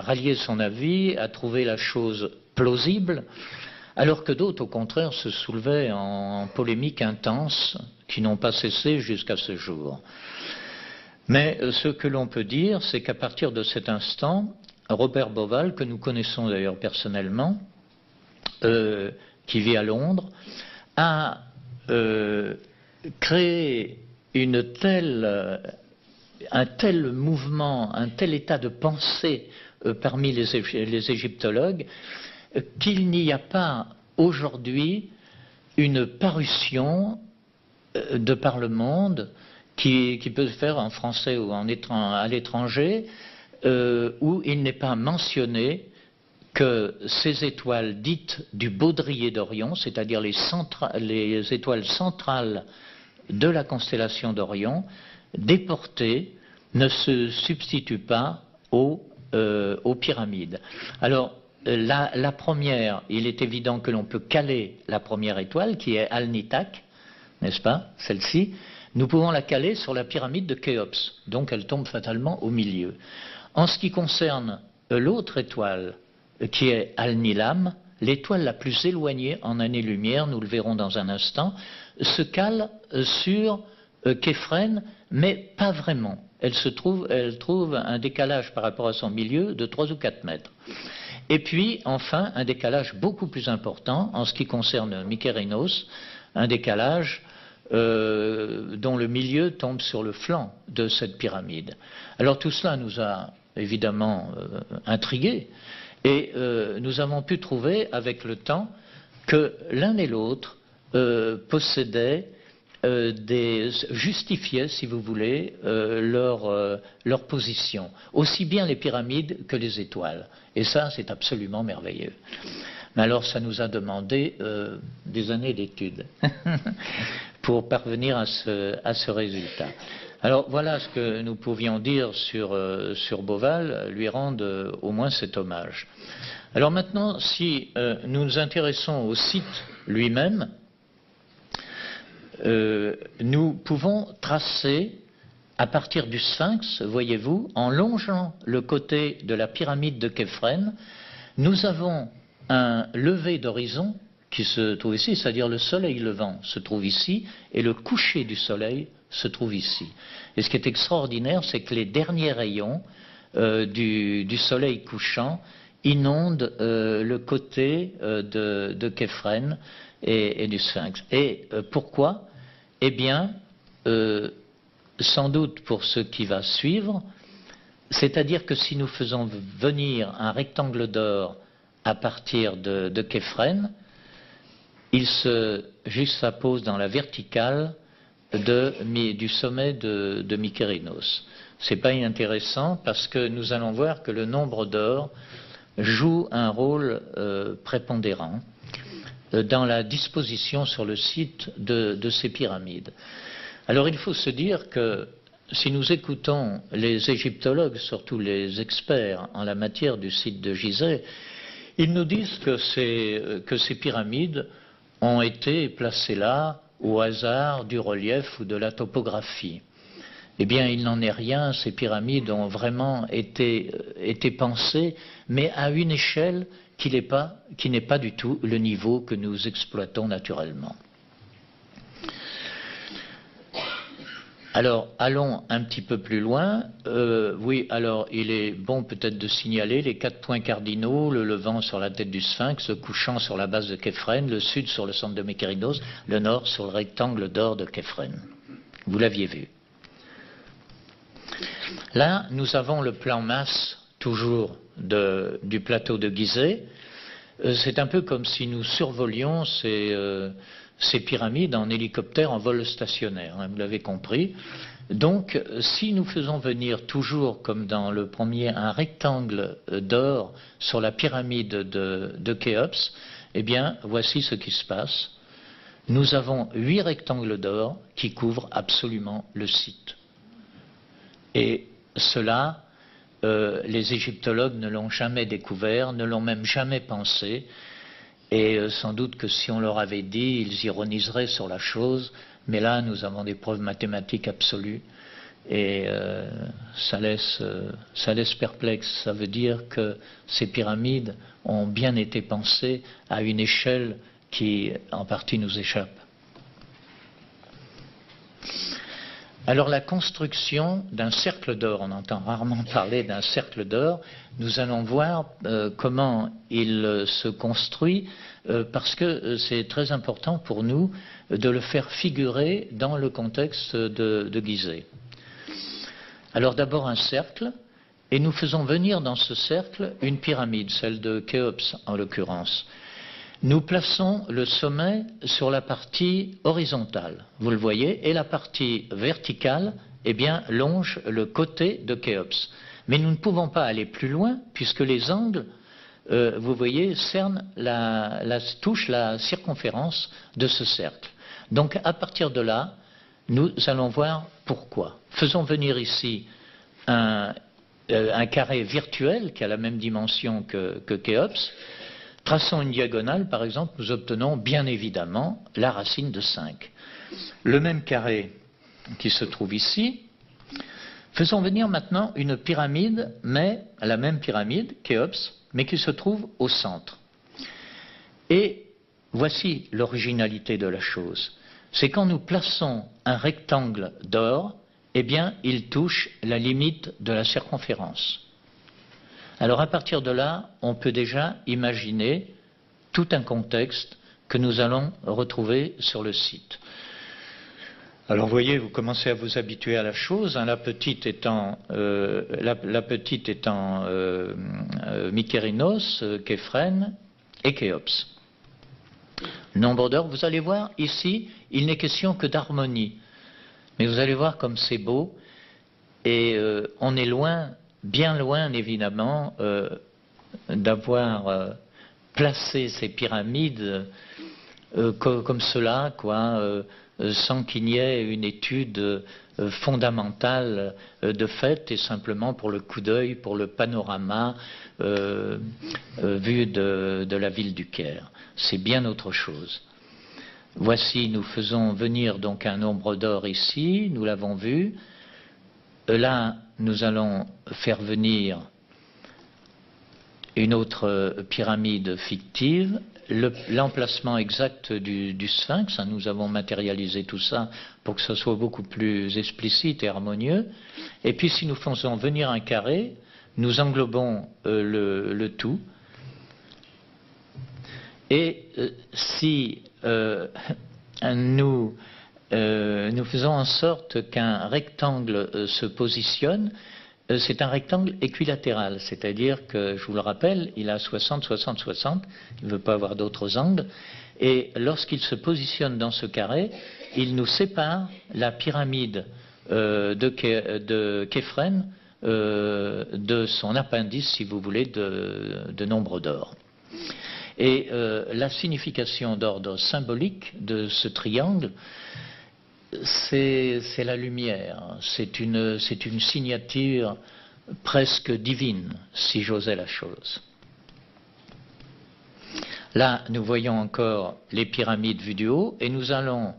rallier son avis, à trouver la chose plausible, alors que d'autres, au contraire, se soulevaient en polémiques intenses qui n'ont pas cessé jusqu'à ce jour. Mais ce que l'on peut dire, c'est qu'à partir de cet instant, Robert Bauval, que nous connaissons d'ailleurs personnellement, qui vit à Londres, a créé un tel mouvement, un tel état de pensée parmi les égyptologues, qu'il n'y a pas aujourd'hui une parution de par le monde qui peut se faire en français ou à l'étranger, où il n'est pas mentionné que ces étoiles dites du baudrier d'Orion, c'est-à-dire les étoiles centrales de la constellation d'Orion, déportées, ne se substituent pas aux pyramides. Alors, la première, il est évident que l'on peut caler la première étoile, qui est Alnitak, n'est-ce pas, celle-ci. Nous pouvons la caler sur la pyramide de Khéops, donc elle tombe fatalement au milieu. En ce qui concerne l'autre étoile, qui est Al-Nilam, l'étoile la plus éloignée en années-lumière, nous le verrons dans un instant, se cale sur Képhren, mais pas vraiment. Elle trouve un décalage par rapport à son milieu de 3 ou 4 mètres. Et puis, enfin, un décalage beaucoup plus important en ce qui concerne Mykérinos, un décalage dont le milieu tombe sur le flanc de cette pyramide. Alors tout cela nous a évidemment intrigués, et nous avons pu trouver avec le temps que l'un et l'autre possédaient justifiaient, si vous voulez, leur position, aussi bien les pyramides que les étoiles. Et ça, c'est absolument merveilleux. Mais alors, ça nous a demandé des années d'études pour parvenir à ce résultat. Alors, voilà ce que nous pouvions dire sur Beauval, lui rendre au moins cet hommage. Alors maintenant, si nous nous intéressons au site lui-même, nous pouvons tracer à partir du Sphinx, voyez-vous, en longeant le côté de la pyramide de Képhren, nous avons un lever d'horizon qui se trouve ici, c'est-à-dire le soleil levant se trouve ici et le coucher du soleil se trouve ici. Et ce qui est extraordinaire, c'est que les derniers rayons du soleil couchant inondent le côté de Képhren et du Sphinx. Et pourquoi? Eh bien, sans doute pour ce qui va suivre, c'est-à-dire que si nous faisons venir un rectangle d'or à partir de Képhren, il se juxtapose dans la verticale du sommet de Mykérinos. C'est pas inintéressant parce que nous allons voir que le nombre d'or joue un rôle prépondérant dans la disposition sur le site de ces pyramides. Alors il faut se dire que si nous écoutons les égyptologues, surtout les experts en la matière du site de Gizeh, ils nous disent que ces pyramides ont été placées là au hasard du relief ou de la topographie. Eh bien, il n'en est rien, ces pyramides ont vraiment été pensées, mais à une échelle qui n'est pas du tout le niveau que nous exploitons naturellement. Alors, allons un petit peu plus loin. Oui, alors, il est bon peut-être de signaler les 4 points cardinaux, le levant sur la tête du Sphinx, le couchant sur la base de Képhren, le sud sur le centre de Mykérinos, le nord sur le rectangle d'or de Képhren. Vous l'aviez vu. Là, nous avons le plan masse, toujours, du plateau de Gizeh. C'est un peu comme si nous survolions ces pyramides en hélicoptère en vol stationnaire, hein, vous l'avez compris. Donc, si nous faisons venir toujours, comme dans le premier, un rectangle d'or sur la pyramide de Khéops, eh bien, voici ce qui se passe. Nous avons 8 rectangles d'or qui couvrent absolument le site. Et cela, les égyptologues ne l'ont jamais découvert, ne l'ont même jamais pensé. Et sans doute que si on leur avait dit, ils ironiseraient sur la chose, mais là nous avons des preuves mathématiques absolues et ça laisse perplexe. Ça veut dire que ces pyramides ont bien été pensées à une échelle qui en partie nous échappe. Alors la construction d'un cercle d'or, on entend rarement parler d'un cercle d'or, nous allons voir comment il se construit parce que c'est très important pour nous de le faire figurer dans le contexte de Gizeh. Alors d'abord un cercle, et nous faisons venir dans ce cercle une pyramide, celle de Khéops en l'occurrence. nous plaçons le sommet sur la partie horizontale, vous le voyez, et la partie verticale, eh bien, longe le côté de Khéops. Mais nous ne pouvons pas aller plus loin, puisque les angles, vous voyez, touchent la circonférence de ce cercle. Donc, à partir de là, nous allons voir pourquoi. Faisons venir ici un carré virtuel qui a la même dimension que Khéops. Traçons une diagonale, par exemple, nous obtenons bien évidemment la racine de 5. Le même carré qui se trouve ici. Faisons venir maintenant une pyramide, mais la même pyramide, Khéops, mais qui se trouve au centre. Et voici l'originalité de la chose. C'est quand nous plaçons un rectangle d'or, eh bien, il touche la limite de la circonférence. Alors à partir de là, on peut déjà imaginer tout un contexte que nous allons retrouver sur le site. Alors vous voyez, vous commencez à vous habituer à la chose, hein, la petite étant Mykérinos, Képhrène et Khéops. Nombre d'or, vous allez voir ici, il n'est question que d'harmonie. Mais vous allez voir comme c'est beau, et on est loin, bien loin évidemment, d'avoir placé ces pyramides comme cela, quoi, sans qu'il y ait une étude fondamentale de fait, et simplement pour le coup d'œil, pour le panorama vu de la ville du Caire. C'est bien autre chose. Voici, nous faisons venir donc un nombre d'or ici, nous l'avons vu. Là, nous allons faire venir une autre pyramide fictive, l'emplacement exact du sphinx, hein, nous avons matérialisé tout ça pour que ce soit beaucoup plus explicite et harmonieux. Et puis si nous faisons venir un carré, nous englobons le tout. Et si nous faisons en sorte qu'un rectangle se positionne, c'est un rectangle équilatéral, c'est-à-dire que, je vous le rappelle, il a 60, 60, 60, il ne veut pas avoir d'autres angles, et lorsqu'il se positionne dans ce carré, il nous sépare la pyramide de Képhrène de son appendice, si vous voulez, de nombre d'or. Et la signification d'ordre symbolique de ce triangle, c'est la lumière, c'est une signature presque divine, si j'osais la chose. Là, nous voyons encore les pyramides vues du haut, et nous allons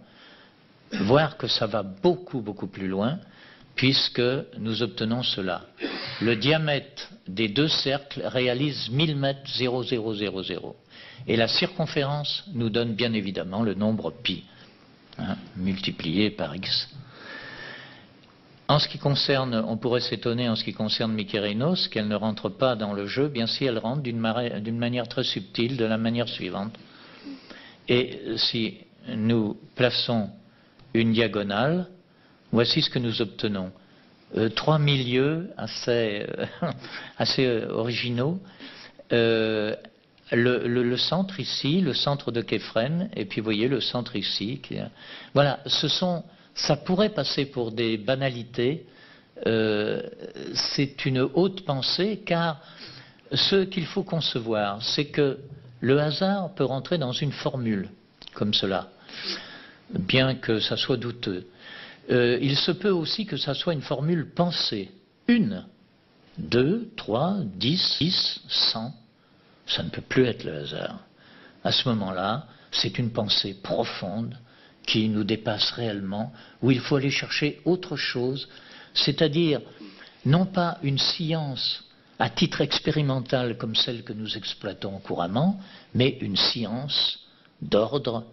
voir que ça va beaucoup, beaucoup plus loin, puisque nous obtenons cela. Le diamètre des deux cercles réalise 1000 mètres 0,000. Et la circonférence nous donne bien évidemment le nombre pi. Hein, multiplié par x. En ce qui concerne, on pourrait s'étonner en ce qui concerne Mykérinos, qu'elle ne rentre pas dans le jeu, bien si elle rentre d'une manière très subtile, de la manière suivante. Et si nous plaçons une diagonale, voici ce que nous obtenons. Trois milieux assez originaux. Le centre ici, le centre de Képhrène, et puis vous voyez le centre ici. Voilà, ça pourrait passer pour des banalités. C'est une haute pensée, car ce qu'il faut concevoir, c'est que le hasard peut rentrer dans une formule, comme cela, bien que ça soit douteux. Il se peut aussi que ça soit une formule pensée. 1, 2, 3, 10, 100. Ça ne peut plus être le hasard. À ce moment-là, c'est une pensée profonde qui nous dépasse réellement, où il faut aller chercher autre chose, c'est-à-dire non pas une science à titre expérimental comme celle que nous exploitons couramment, mais une science d'ordre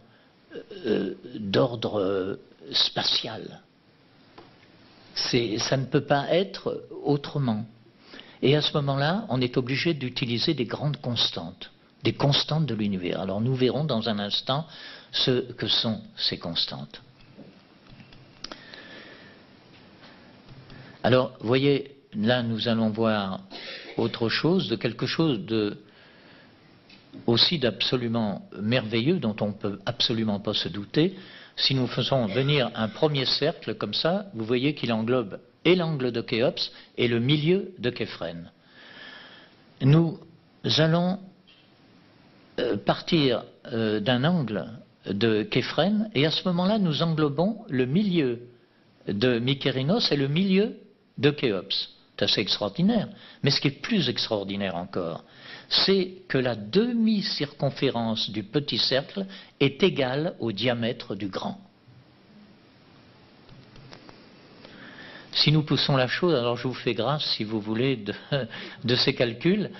spatial. Ça ne peut pas être autrement. Et à ce moment-là, on est obligé d'utiliser des grandes constantes, des constantes de l'univers. Alors nous verrons dans un instant ce que sont ces constantes. Alors, vous voyez, là nous allons voir autre chose, de quelque chose aussi d'absolument merveilleux dont on ne peut absolument pas se douter. Si nous faisons venir un premier cercle comme ça, vous voyez qu'il englobe et l'angle de Khéops et le milieu de Képhrène. Nous allons partir d'un angle de Képhrène et à ce moment-là nous englobons le milieu de Mykérinos et le milieu de Khéops. C'est assez extraordinaire. Mais ce qui est plus extraordinaire encore, c'est que la demi-circonférence du petit cercle est égale au diamètre du grand. Si nous poussons la chose, alors je vous fais grâce, si vous voulez, de ces calculs,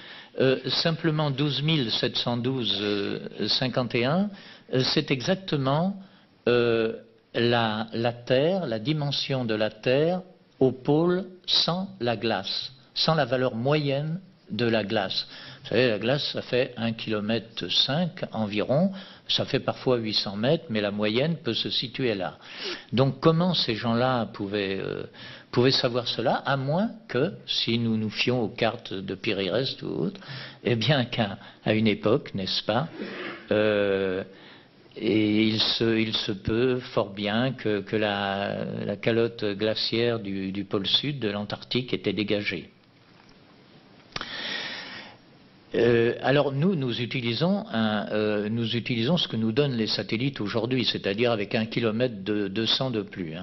simplement 12 712,51, c'est exactement la Terre, la dimension de la Terre au pôle sans la glace, sans la valeur moyenne de la glace. Vous savez, la glace, ça fait 1,5 km environ, ça fait parfois 800 mètres, mais la moyenne peut se situer là. Donc comment ces gens-là pouvaient savoir cela, à moins que, si nous nous fions aux cartes de Péréreste ou autres, eh bien qu'à une époque, n'est-ce pas, et il se peut fort bien que la calotte glaciaire du pôle sud de l'Antarctique était dégagée. Alors nous utilisons ce que nous donnent les satellites aujourd'hui, c'est-à-dire avec 1 km de 200 de plus,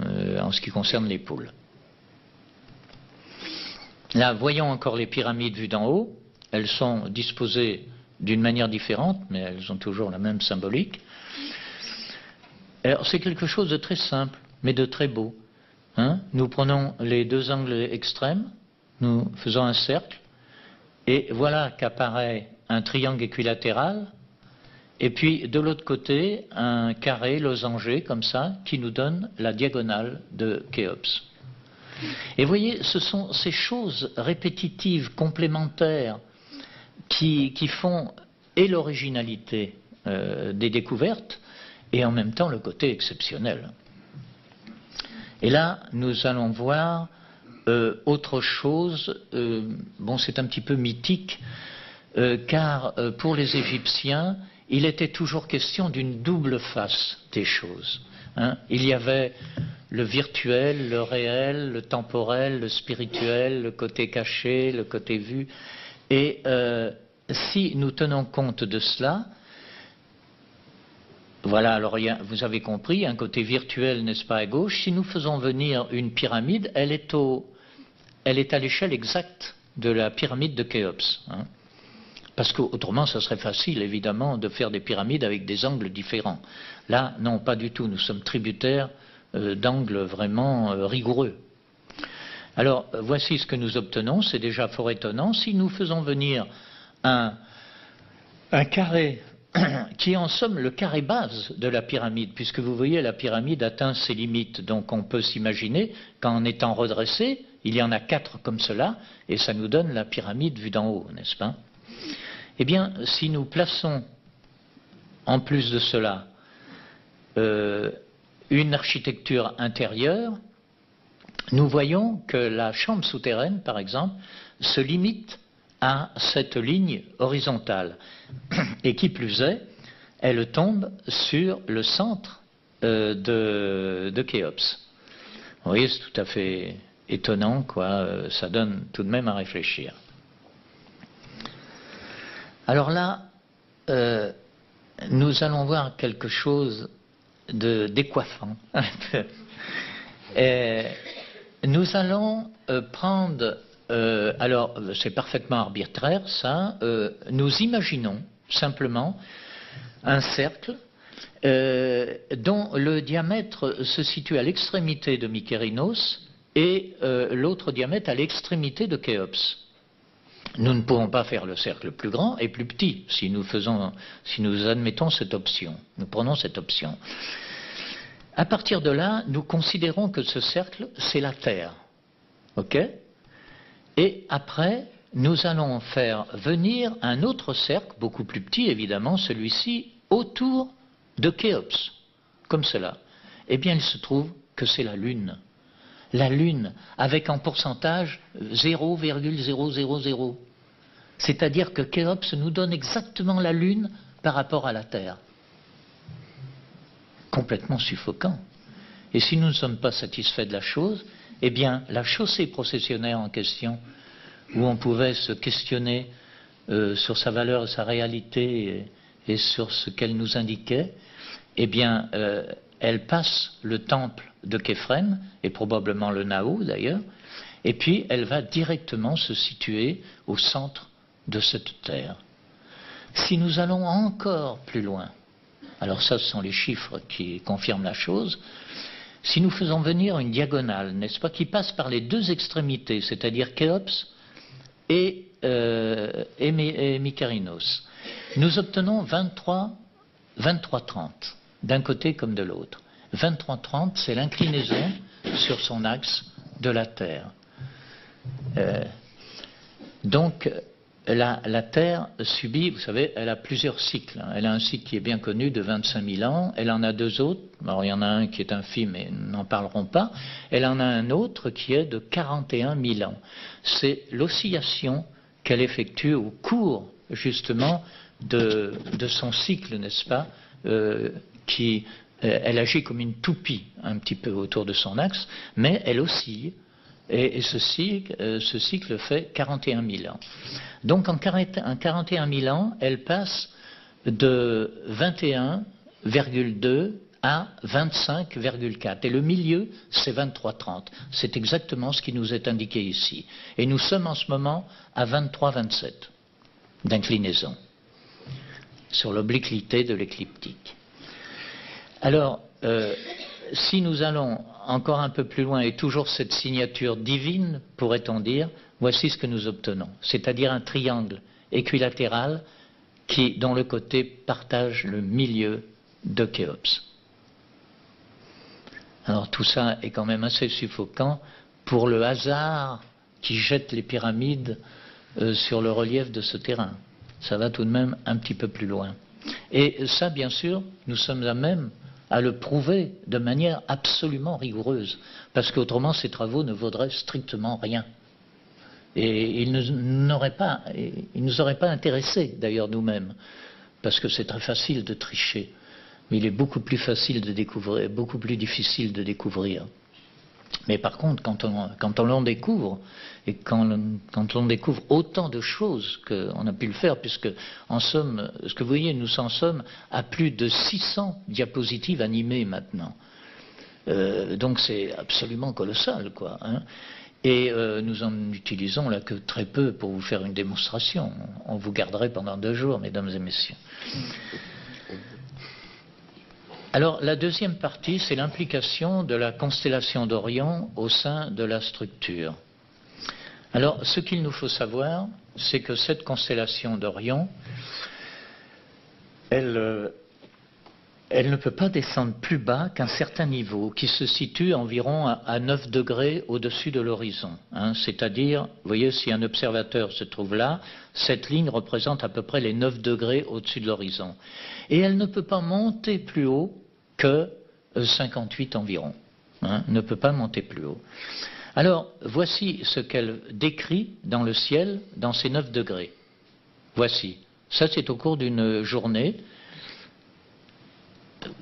en ce qui concerne les pôles. Là, voyons encore les pyramides vues d'en haut. Elles sont disposées d'une manière différente, mais elles ont toujours la même symbolique. Alors c'est quelque chose de très simple, mais de très beau. Nous prenons les deux angles extrêmes, nous faisons un cercle, et voilà qu'apparaît un triangle équilatéral, et puis de l'autre côté, un carré losangé, comme ça, qui nous donne la diagonale de Khéops. Et vous voyez, ce sont ces choses répétitives, complémentaires, qui font et l'originalité des découvertes, et en même temps le côté exceptionnel. Et là, nous allons voir autre chose, bon c'est un petit peu mythique, car pour les Égyptiens, il était toujours question d'une double face des choses. Il y avait le virtuel, le réel, le temporel, le spirituel, le côté caché, le côté vu. Et si nous tenons compte de cela, voilà, alors vous avez compris, un côté virtuel, n'est-ce pas, à gauche. Si nous faisons venir une pyramide, elle est à l'échelle exacte de la pyramide de Khéops. Parce qu'autrement, ça serait facile, évidemment, de faire des pyramides avec des angles différents. Là, non, pas du tout. Nous sommes tributaires d'angles vraiment rigoureux. Alors, voici ce que nous obtenons. C'est déjà fort étonnant. Si nous faisons venir un carré qui est en somme le carré base de la pyramide, puisque vous voyez, la pyramide atteint ses limites. Donc on peut s'imaginer qu'en étant redressé, il y en a 4 comme cela, et ça nous donne la pyramide vue d'en haut, n'est-ce pas? Eh bien, si nous plaçons, en plus de cela, une architecture intérieure, nous voyons que la chambre souterraine, par exemple, se limite à cette ligne horizontale. Et qui plus est, elle tombe sur le centre de Khéops. Vous voyez, c'est tout à fait étonnant, quoi. Ça donne tout de même à réfléchir. Alors là, nous allons voir quelque chose de décoiffant. Nous allons prendre, alors c'est parfaitement arbitraire ça, nous imaginons simplement un cercle dont le diamètre se situe à l'extrémité de Mykérinos et l'autre diamètre à l'extrémité de Khéops. Nous ne pouvons pas faire le cercle plus grand et plus petit si nous admettons cette option. Nous prenons cette option. À partir de là, nous considérons que ce cercle, c'est la Terre. OK ? Et après, nous allons faire venir un autre cercle, beaucoup plus petit évidemment, celui-ci, autour de Khéops, comme cela. Eh bien, il se trouve que c'est la Lune. La Lune, avec en pourcentage 0,000. C'est-à-dire que Khéops nous donne exactement la Lune par rapport à la Terre. Complètement suffocant. Et si nous ne sommes pas satisfaits de la chose, eh bien, la chaussée processionnaire en question, où on pouvait se questionner sur sa valeur et sa réalité et sur ce qu'elle nous indiquait, eh bien, elle passe le temple de Képhren, et probablement le Nao d'ailleurs, et puis elle va directement se situer au centre de cette terre. Si nous allons encore plus loin, alors ça ce sont les chiffres qui confirment la chose, si nous faisons venir une diagonale, n'est-ce pas, qui passe par les deux extrémités, c'est-à-dire Khéops et Mykérinos, nous obtenons 23,30 d'un côté comme de l'autre. 23,30, c'est l'inclinaison sur son axe de la Terre. Donc, la Terre subit, vous savez, elle a plusieurs cycles. Elle a un cycle qui est bien connu de 25 000 ans. Elle en a deux autres. Alors, il y en a un qui est infime, mais nous n'en parlerons pas. Elle en a un autre qui est de 41 000 ans. C'est l'oscillation qu'elle effectue au cours, justement, de son cycle, n'est-ce pas, elle agit comme une toupie, un petit peu autour de son axe, mais elle oscille. Et ce cycle fait 41 000 ans. Donc en 41 000 ans, elle passe de 21,2 à 25,4. Et le milieu, c'est 23,30. C'est exactement ce qui nous est indiqué ici. Et nous sommes en ce moment à 23,27 d'inclinaison sur l'obliquité de l'écliptique. Alors, si nous allons encore un peu plus loin, et toujours cette signature divine, pourrait-on dire, voici ce que nous obtenons. C'est-à-dire un triangle équilatéral dont le côté partage le milieu de Khéops. Alors tout ça est quand même assez suffocant pour le hasard qui jette les pyramides sur le relief de ce terrain. Ça va tout de même un petit peu plus loin. Et ça, bien sûr, nous sommes à même à le prouver de manière absolument rigoureuse, parce qu'autrement ces travaux ne vaudraient strictement rien. Et ils ne nous auraient pas intéressés d'ailleurs nous-mêmes, parce que c'est très facile de tricher, mais il est beaucoup plus facile de découvrir, beaucoup plus difficile de découvrir. Mais par contre, quand on l'en découvre, et quand on découvre autant de choses qu'on a pu le faire, puisque en somme, ce que vous voyez, nous en sommes à plus de 600 diapositives animées maintenant. Donc c'est absolument colossal, quoi. Hein. Et nous en utilisons là que très peu pour vous faire une démonstration. On vous garderait pendant 2 jours, mesdames et messieurs. Alors, la deuxième partie, c'est l'implication de la constellation d'Orion au sein de la structure. Alors, ce qu'il nous faut savoir, c'est que cette constellation d'Orion, elle ne peut pas descendre plus bas qu'un certain niveau, qui se situe environ à 9 degrés au-dessus de l'horizon. Hein, c'est-à-dire, vous voyez, si un observateur se trouve là, cette ligne représente à peu près les 9 degrés au-dessus de l'horizon. Et elle ne peut pas monter plus haut que 58 environ. Hein, ne peut pas monter plus haut. Alors, voici ce qu'elle décrit dans le ciel, dans ces 9 degrés. Voici. Ça, c'est au cours d'une journée,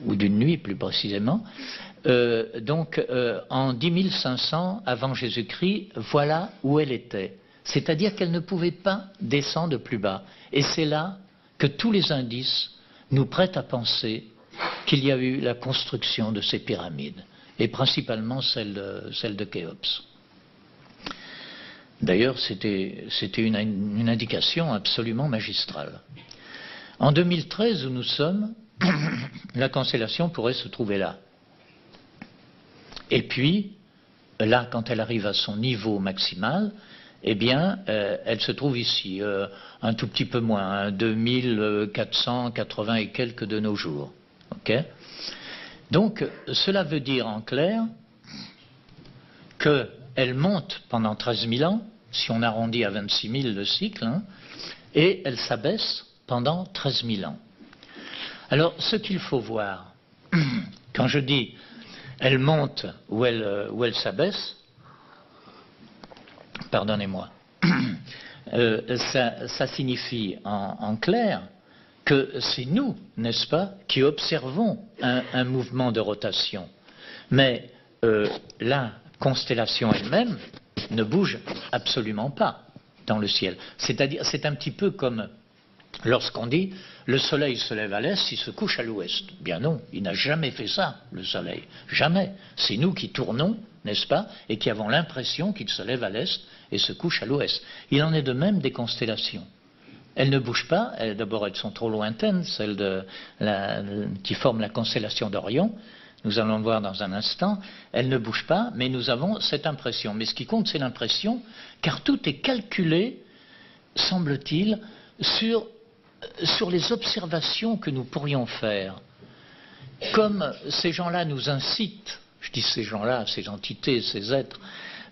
ou d'une nuit plus précisément. En 10 500 avant Jésus-Christ, voilà où elle était. C'est-à-dire qu'elle ne pouvait pas descendre plus bas. Et c'est là que tous les indices nous prêtent à penser qu'il y a eu la construction de ces pyramides, et principalement celle de Khéops. D'ailleurs, c'était une indication absolument magistrale. En 2013, où nous sommes, la constellation pourrait se trouver là. Et puis, là, quand elle arrive à son niveau maximal, eh bien, elle se trouve ici, un tout petit peu moins, 2480 et quelques de nos jours. Okay. Donc, cela veut dire en clair qu'elle monte pendant 13 000 ans, si on arrondit à 26 000 le cycle, hein, et elle s'abaisse pendant 13 000 ans. Alors, ce qu'il faut voir, quand je dis elle monte ou elle s'abaisse, pardonnez-moi, Ça signifie en clair que c'est nous, n'est-ce pas, qui observons un mouvement de rotation. Mais la constellation elle-même ne bouge absolument pas dans le ciel. C'est-à-dire, c'est un petit peu comme lorsqu'on dit le soleil se lève à l'est, il se couche à l'ouest. Bien non, il n'a jamais fait ça, le soleil. Jamais. C'est nous qui tournons, n'est-ce pas, et qui avons l'impression qu'il se lève à l'est et se couche à l'ouest. Il en est de même des constellations. Elles ne bougent pas, d'abord elles sont trop lointaines, celles qui forment la constellation d'Orion. Nous allons le voir dans un instant. Elles ne bougent pas, mais nous avons cette impression. Mais ce qui compte, c'est l'impression, car tout est calculé, semble-t-il, sur les observations que nous pourrions faire. Comme ces gens-là nous incitent, je dis ces gens-là, ces entités, ces êtres,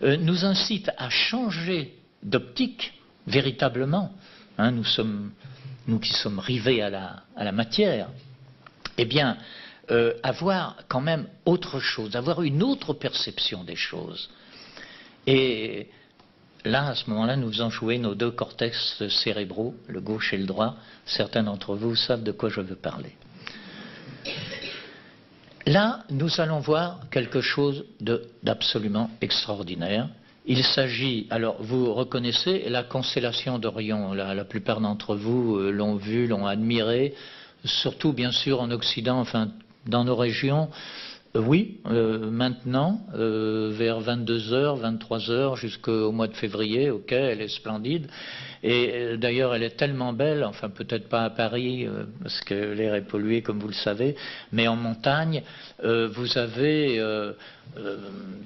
nous incitent à changer d'optique, véritablement, hein, nous qui sommes rivés à la matière, eh bien, avoir quand même autre chose, avoir une autre perception des choses. Et là, à ce moment-là, nous faisons jouer nos deux cortex cérébraux, le gauche et le droit. Certains d'entre vous savent de quoi je veux parler. Là, nous allons voir quelque chose d'absolument extraordinaire. Il s'agit, alors vous reconnaissez la constellation d'Orion, la plupart d'entre vous l'ont vue, l'ont admirée, surtout bien sûr en Occident, enfin dans nos régions. Oui, maintenant, vers 22h, 23h, jusqu'au mois de février, ok, elle est splendide. Et d'ailleurs, elle est tellement belle, enfin peut-être pas à Paris, parce que l'air est pollué, comme vous le savez, mais en montagne, vous avez...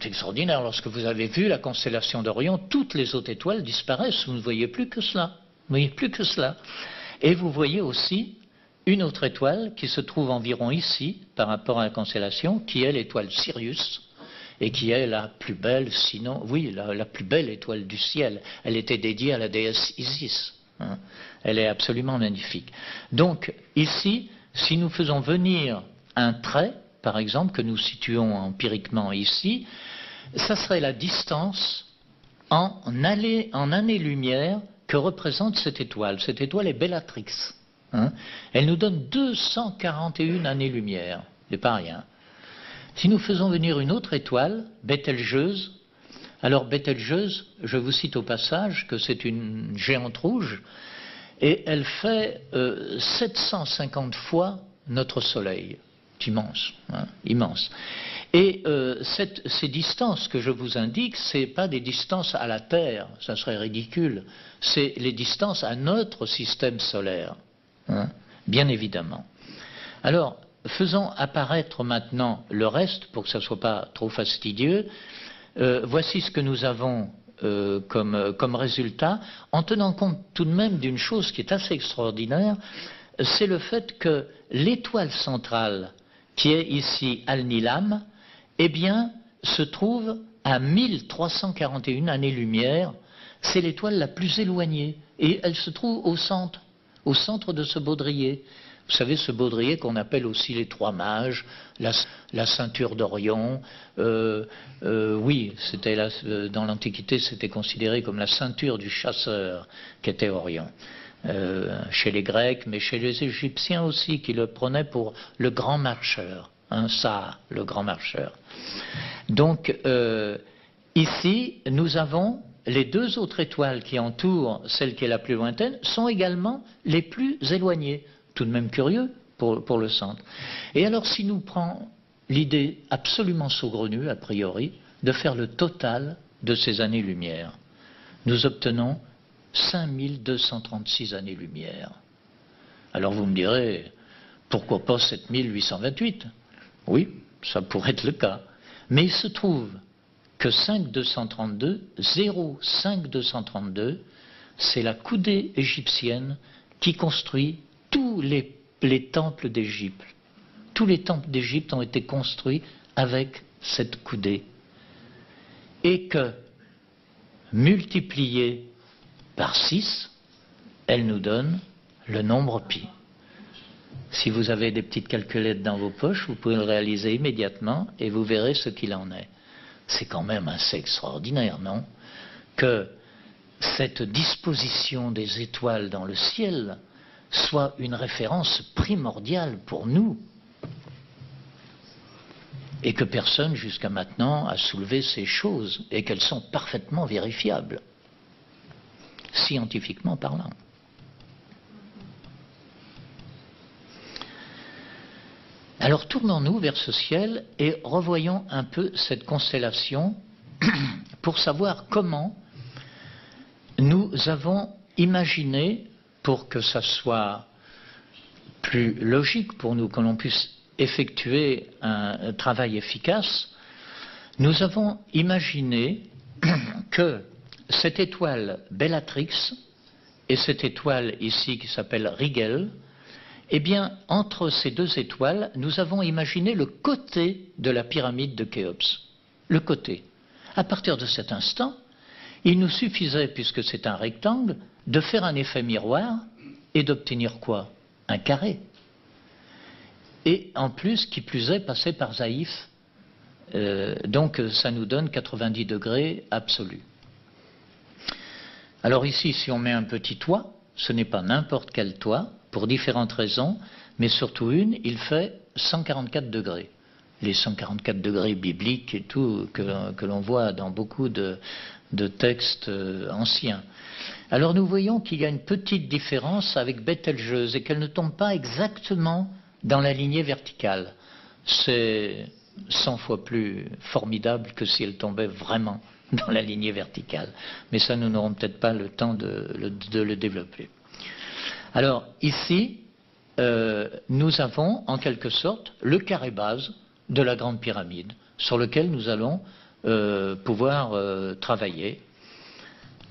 c'est extraordinaire, lorsque vous avez vu la constellation d'Orion, toutes les autres étoiles disparaissent, vous ne voyez plus que cela. Vous ne voyez plus que cela. Et vous voyez aussi une autre étoile qui se trouve environ ici par rapport à la constellation, qui est l'étoile Sirius, et qui est la plus belle, sinon, oui, la plus belle étoile du ciel. Elle était dédiée à la déesse Isis. Hein. Elle est absolument magnifique. Donc, ici, si nous faisons venir un trait, par exemple, que nous situons empiriquement ici, ça serait la distance en années-lumière que représente cette étoile. Cette étoile est Bellatrix. Hein, elle nous donne 241 années-lumière, c'est pas rien. Si nous faisons venir une autre étoile, Bételgeuse, alors Bételgeuse, je vous cite au passage que c'est une géante rouge, et elle fait 750 fois notre Soleil. C'est immense, hein, immense. Et ces distances que je vous indique, ce n'est pas des distances à la Terre, ça serait ridicule, c'est les distances à notre système solaire. Hein, bien évidemment. Alors, faisons apparaître maintenant le reste pour que ça ne soit pas trop fastidieux. Voici ce que nous avons comme résultat, en tenant compte tout de même d'une chose qui est assez extraordinaire, c'est le fait que l'étoile centrale, qui est ici Alnilam, eh bien, se trouve à 1341 années-lumière. C'est l'étoile la plus éloignée et elle se trouve au centre de ce baudrier. Vous savez, ce baudrier qu'on appelle aussi les trois mages, la ceinture d'Orion. Oui, dans l'Antiquité, c'était considéré comme la ceinture du chasseur qu'était Orion. Chez les Grecs, mais chez les Égyptiens aussi, qui le prenaient pour le grand marcheur. Ça, le grand marcheur. Donc, ici, nous avons... Les deux autres étoiles qui entourent celle qui est la plus lointaine sont également les plus éloignées. Tout de même curieux pour le centre. Et alors si nous prenons l'idée absolument saugrenue, a priori, de faire le total de ces années-lumière, nous obtenons 5236 années-lumière. Alors vous me direz, pourquoi pas 7828? Oui, ça pourrait être le cas. Mais il se trouve que 5232, 05232, c'est la coudée égyptienne qui construit tous les temples d'Égypte. Tous les temples d'Égypte ont été construits avec cette coudée. Et que, multipliée par 6, elle nous donne le nombre pi. Si vous avez des petites calculettes dans vos poches, vous pouvez le réaliser immédiatement et vous verrez ce qu'il en est. C'est quand même assez extraordinaire, non? Que cette disposition des étoiles dans le ciel soit une référence primordiale pour nous, et que personne jusqu'à maintenant a soulevé ces choses, et qu'elles sont parfaitement vérifiables, scientifiquement parlant. Alors tournons-nous vers ce ciel et revoyons un peu cette constellation pour savoir comment nous avons imaginé, pour que ça soit plus logique pour nous, que l'on puisse effectuer un travail efficace, nous avons imaginé que cette étoile Bellatrix et cette étoile ici qui s'appelle Rigel, eh bien, entre ces deux étoiles, nous avons imaginé le côté de la pyramide de Khéops. Le côté. À partir de cet instant, il nous suffisait, puisque c'est un rectangle, de faire un effet miroir et d'obtenir quoi? Un carré. Et en plus, qui plus est, passer par Zaïf. Donc ça nous donne 90 degrés absolus. Alors ici, si on met un petit toit, ce n'est pas n'importe quel toit, pour différentes raisons, mais surtout une, il fait 144 degrés. Les 144 degrés bibliques et tout, que l'on voit dans beaucoup de textes anciens. Alors nous voyons qu'il y a une petite différence avec Bételgeuse et qu'elle ne tombe pas exactement dans la lignée verticale. C'est 100 fois plus formidable que si elle tombait vraiment dans la lignée verticale. Mais ça, nous n'aurons peut-être pas le temps de le développer. Alors ici, nous avons en quelque sorte le carré base de la grande pyramide sur lequel nous allons pouvoir travailler,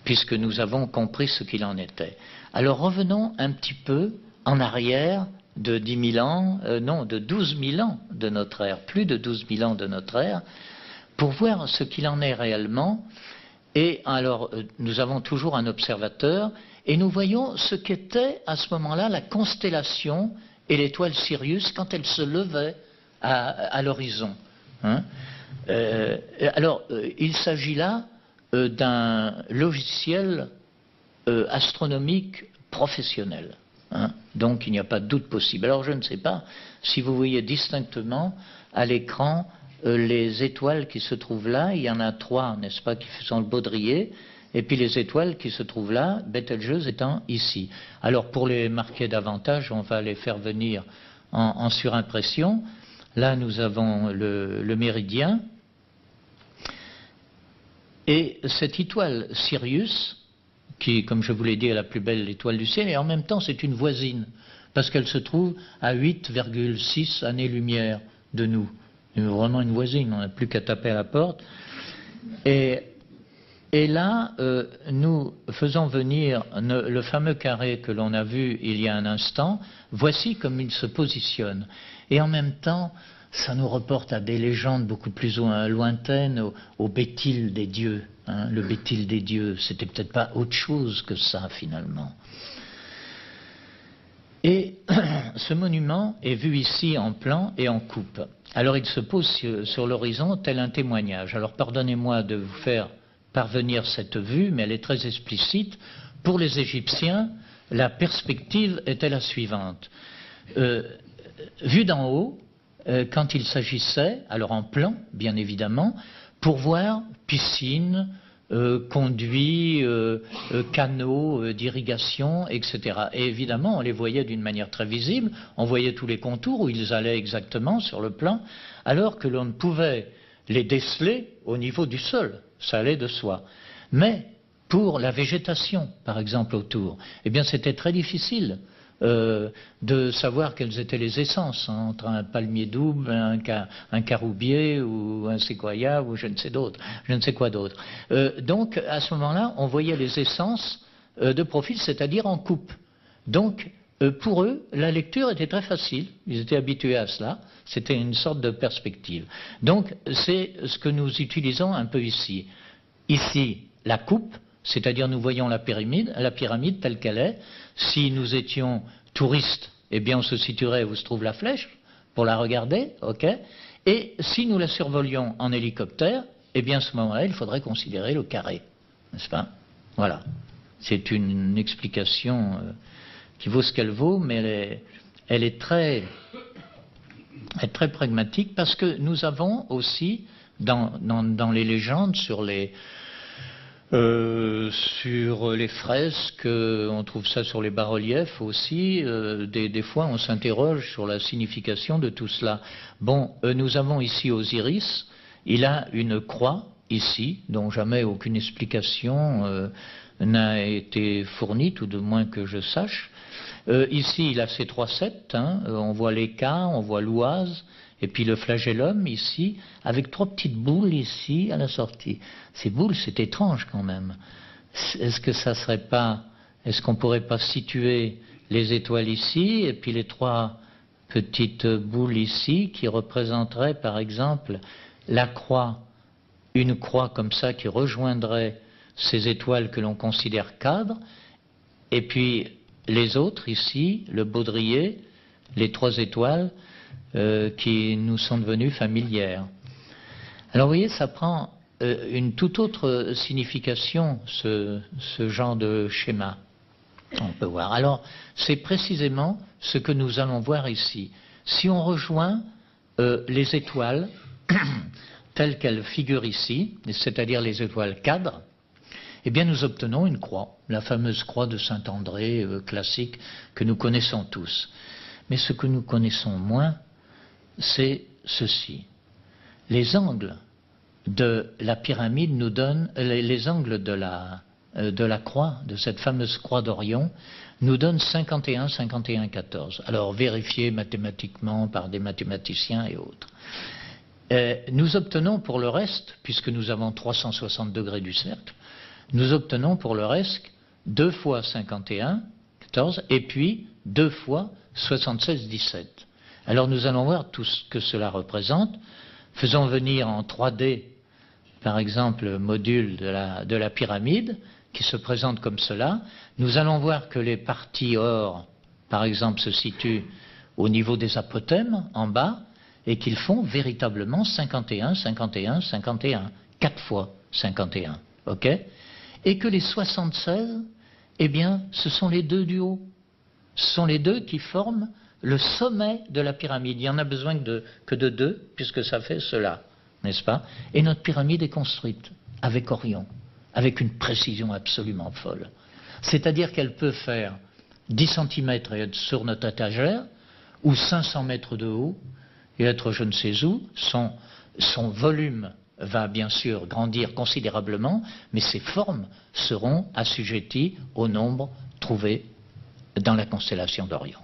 puisque nous avons compris ce qu'il en était. Alors revenons un petit peu en arrière de 10 000 ans, non, de 12 000 ans de notre ère, plus de 12 000 ans de notre ère, pour voir ce qu'il en est réellement. Et alors, nous avons toujours un observateur, et nous voyons ce qu'était à ce moment-là la constellation et l'étoile Sirius quand elle se levait à l'horizon. Hein. Il s'agit là d'un logiciel astronomique professionnel. Hein. Donc il n'y a pas de doute possible. Alors je ne sais pas si vous voyez distinctement à l'écran les étoiles qui se trouvent là. Il y en a 3, n'est-ce pas, qui sont le baudrier, et puis les étoiles qui se trouvent là, Bételgeuse étant ici. Alors pour les marquer davantage, on va les faire venir en surimpression. Là nous avons le méridien, et cette étoile Sirius, qui, comme je vous l'ai dit, est la plus belle étoile du ciel, et en même temps c'est une voisine, parce qu'elle se trouve à 8,6 années-lumière de nous. Vraiment une voisine, on n'a plus qu'à taper à la porte. Et là, nous faisons venir le fameux carré que l'on a vu il y a un instant. Voici comme il se positionne. Et en même temps, ça nous reporte à des légendes beaucoup plus lointaines, au Béthyle des dieux. Hein, le Béthyle des dieux, c'était peut-être pas autre chose que ça finalement. Et ce monument est vu ici en plan et en coupe. Alors il se pose sur l'horizon tel un témoignage. Alors pardonnez-moi de vous faire parvenir cette vue, mais elle est très explicite. Pour les Égyptiens, la perspective était la suivante. Vue d'en haut, quand il s'agissait, alors en plan bien évidemment, pour voir piscine, conduits, canaux d'irrigation, etc. Et évidemment, on les voyait d'une manière très visible, on voyait tous les contours où ils allaient exactement sur le plan, alors que l'on ne pouvait les déceler au niveau du sol, ça allait de soi. Mais pour la végétation, par exemple, autour, eh bien c'était très difficile de savoir quelles étaient les essences entre un palmier double, un caroubier ou un séquoia ou je ne sais quoi d'autre. Donc à ce moment-là, on voyait les essences de profil, c'est-à-dire en coupe. Donc pour eux, la lecture était très facile, ils étaient habitués à cela, c'était une sorte de perspective. Donc c'est ce que nous utilisons un peu ici. Ici, la coupe, c'est-à-dire nous voyons la pyramide telle qu'elle est. Si nous étions touristes, eh bien on se situerait où se trouve la flèche pour la regarder, ok. Et si nous la survolions en hélicoptère, eh bien à ce moment-là, il faudrait considérer le carré, n'est-ce pas? Voilà. C'est une explication qui vaut ce qu'elle vaut, mais elle est très pragmatique, parce que nous avons aussi, dans les légendes, sur les fresques, on trouve ça sur les bas-reliefs aussi, des fois on s'interroge sur la signification de tout cela. Bon, nous avons ici Osiris, il a une croix ici, dont jamais aucune explication n'a été fournie, tout de moins que je sache. Ici, il a ses 3 septes, on voit l'éca, on voit l'oise, et puis le flagellum ici, avec 3 petites boules ici à la sortie. Ces boules, c'est étrange quand même. Est-ce qu'on pourrait pas situer les étoiles ici, et puis les 3 petites boules ici, qui représenteraient par exemple la croix, une croix comme ça qui rejoindrait ces étoiles que l'on considère cadres, et puis les autres ici, le baudrier, les 3 étoiles qui nous sont devenues familières. Alors vous voyez, ça prend une toute autre signification, ce genre de schéma. On peut voir. Alors, c'est précisément ce que nous allons voir ici. Si on rejoint les étoiles telles qu'elles figurent ici, c'est-à-dire les étoiles cadres, eh bien nous obtenons une croix, la fameuse croix de Saint-André classique que nous connaissons tous. Mais ce que nous connaissons moins, c'est ceci. Les angles de la pyramide nous donnent, les angles de la croix, de cette fameuse croix d'Orion, nous donnent 51, 51, 14. Alors vérifiés mathématiquement par des mathématiciens et autres. Nous obtenons pour le reste, puisque nous avons 360 degrés du cercle, nous obtenons pour le reste 2 fois 51, 14, et puis 2 fois 76, 17. Alors nous allons voir tout ce que cela représente. Faisons venir en 3D, par exemple, le module de la pyramide, qui se présente comme cela. Nous allons voir que les parties or, par exemple, se situent au niveau des apothèmes, en bas, et qu'ils font véritablement 51, 51, 51, 4 fois 51. Ok ? Et que les 76, eh bien, ce sont les 2 du haut. Ce sont les 2 qui forment le sommet de la pyramide. Il n'y en a besoin que de 2, puisque ça fait cela, n'est-ce pas? Et notre pyramide est construite avec Orion, avec une précision absolument folle. C'est-à-dire qu'elle peut faire 10 cm et être sur notre étagère, ou 500 mètres de haut, et être je ne sais où. Son volume va bien sûr grandir considérablement, mais ses formes seront assujetties au nombre trouvé dans la constellation d'Orion.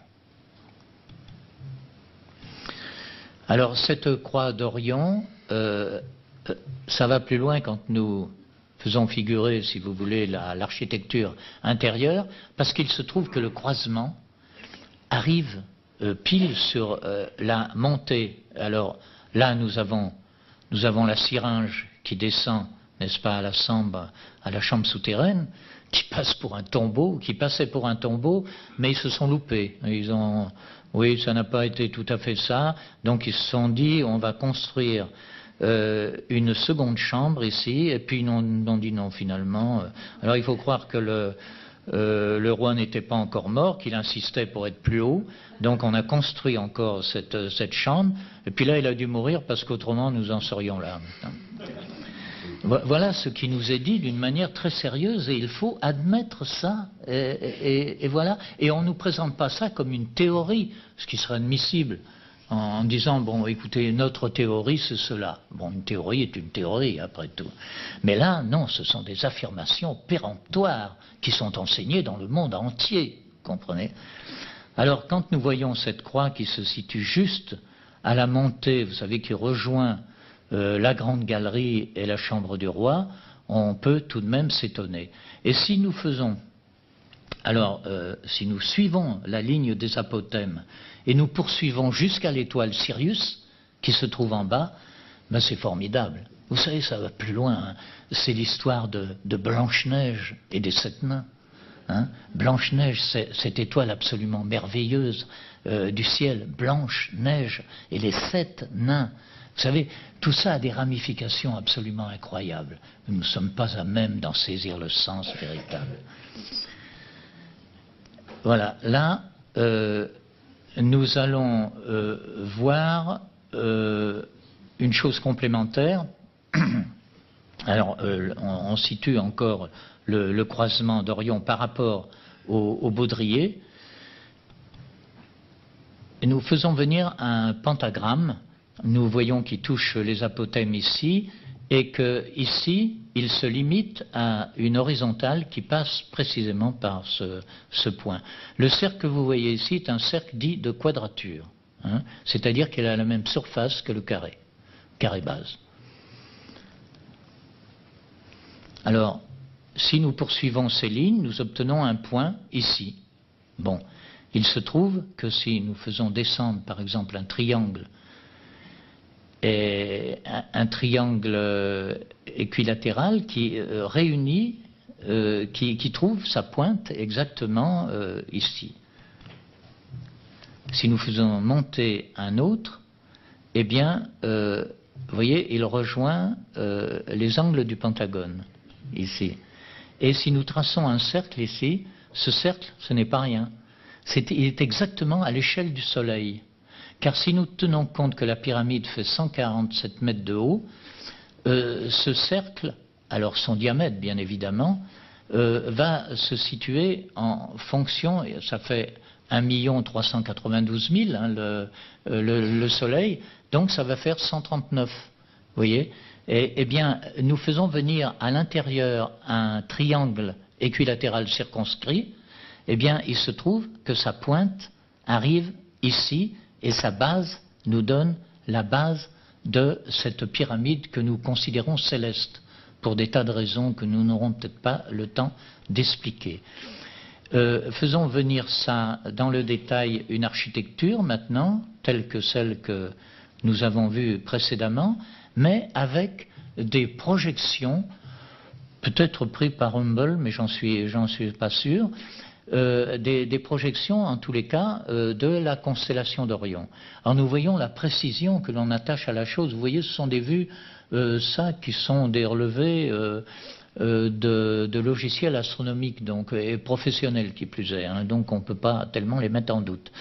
Alors cette croix d'Orion, ça va plus loin quand nous faisons figurer, si vous voulez, l'architecture intérieure, parce qu'il se trouve que le croisement arrive pile sur la montée. Alors là, nous avons la syringe qui descend, n'est-ce pas, à la chambre souterraine, qui passe pour un tombeau, qui passait pour un tombeau, mais ils se sont loupés. Oui, ça n'a pas été tout à fait ça, donc ils se sont dit, on va construire une seconde chambre ici, et puis ils ont dit non finalement. Alors il faut croire que le roi n'était pas encore mort, qu'il insistait pour être plus haut, donc on a construit encore cette chambre, et puis là il a dû mourir parce qu'autrement nous en serions là. Voilà ce qui nous est dit d'une manière très sérieuse, et il faut admettre ça, et voilà. Et on ne nous présente pas ça comme une théorie, ce qui serait admissible, en disant, bon, écoutez, notre théorie, c'est cela. Bon, une théorie est une théorie, après tout. Mais là, non, ce sont des affirmations péremptoires qui sont enseignées dans le monde entier, comprenez? Alors, quand nous voyons cette croix qui se situe juste à la montée, vous savez, qui rejoint la grande galerie et la chambre du roi, on peut tout de même s'étonner. Et si nous faisons, alors, si nous suivons la ligne des apothèmes et nous poursuivons jusqu'à l'étoile Sirius, qui se trouve en bas, ben c'est formidable. Vous savez, ça va plus loin, hein. C'est l'histoire de Blanche-Neige et des 7 nains. Hein. Blanche-Neige, cette étoile absolument merveilleuse du ciel, Blanche-Neige, et les 7 nains. Vous savez, tout ça a des ramifications absolument incroyables. Nous ne sommes pas à même d'en saisir le sens véritable. Voilà, là, nous allons voir une chose complémentaire. Alors, on situe encore le croisement d'Orion par rapport au baudrier. Nous faisons venir un pentagramme. Nous voyons qu'il touche les apothèmes ici, et que ici, il se limite à une horizontale qui passe précisément par ce point. Le cercle que vous voyez ici est un cercle dit de quadrature, hein, c'est-à-dire qu'il a la même surface que le carré base. Alors, si nous poursuivons ces lignes, nous obtenons un point ici. Bon, il se trouve que si nous faisons descendre, par exemple, un triangle équilatéral qui réunit, qui trouve sa pointe exactement ici. Si nous faisons monter un autre, eh bien, vous voyez, il rejoint les angles du pentagone, ici. Et si nous traçons un cercle ici, ce cercle, ce n'est pas rien. Il est exactement à l'échelle du Soleil. Car si nous tenons compte que la pyramide fait 147 mètres de haut, ce cercle, alors son diamètre bien évidemment, va se situer en fonction, et ça fait 1 392 000 hein, le Soleil, donc ça va faire 139, vous voyez. Eh bien, nous faisons venir à l'intérieur un triangle équilatéral circonscrit, eh bien, il se trouve que sa pointe arrive ici, et sa base nous donne la base de cette pyramide que nous considérons céleste, pour des tas de raisons que nous n'aurons peut-être pas le temps d'expliquer. Faisons venir ça dans le détail, une architecture maintenant, telle que celle que nous avons vue précédemment, mais avec des projections, peut-être prises par Humboldt, mais j'en suis pas sûr, des projections, en tous les cas, de la constellation d'Orion. Alors nous voyons la précision que l'on attache à la chose. Vous voyez, ce sont des vues, ça, qui sont des relevés de logiciels astronomiques, donc, et professionnels qui plus est, hein, donc on ne peut pas tellement les mettre en doute.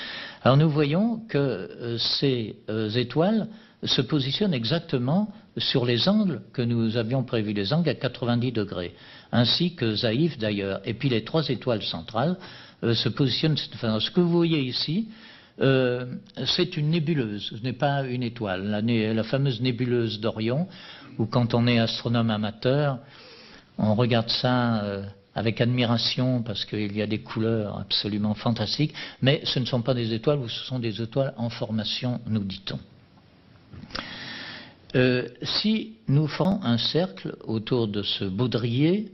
Alors nous voyons que ces étoiles se positionnent exactement sur les angles que nous avions prévus, les angles à 90 degrés, ainsi que Zaïf d'ailleurs. Et puis les 3 étoiles centrales se positionnent de cette façon. Ce que vous voyez ici, c'est une nébuleuse, ce n'est pas une étoile. La fameuse nébuleuse d'Orion, où quand on est astronome amateur, on regarde ça avec admiration parce qu'il y a des couleurs absolument fantastiques, mais ce ne sont pas des étoiles, ce sont des étoiles en formation, nous dit-on. Si nous ferons un cercle autour de ce baudrier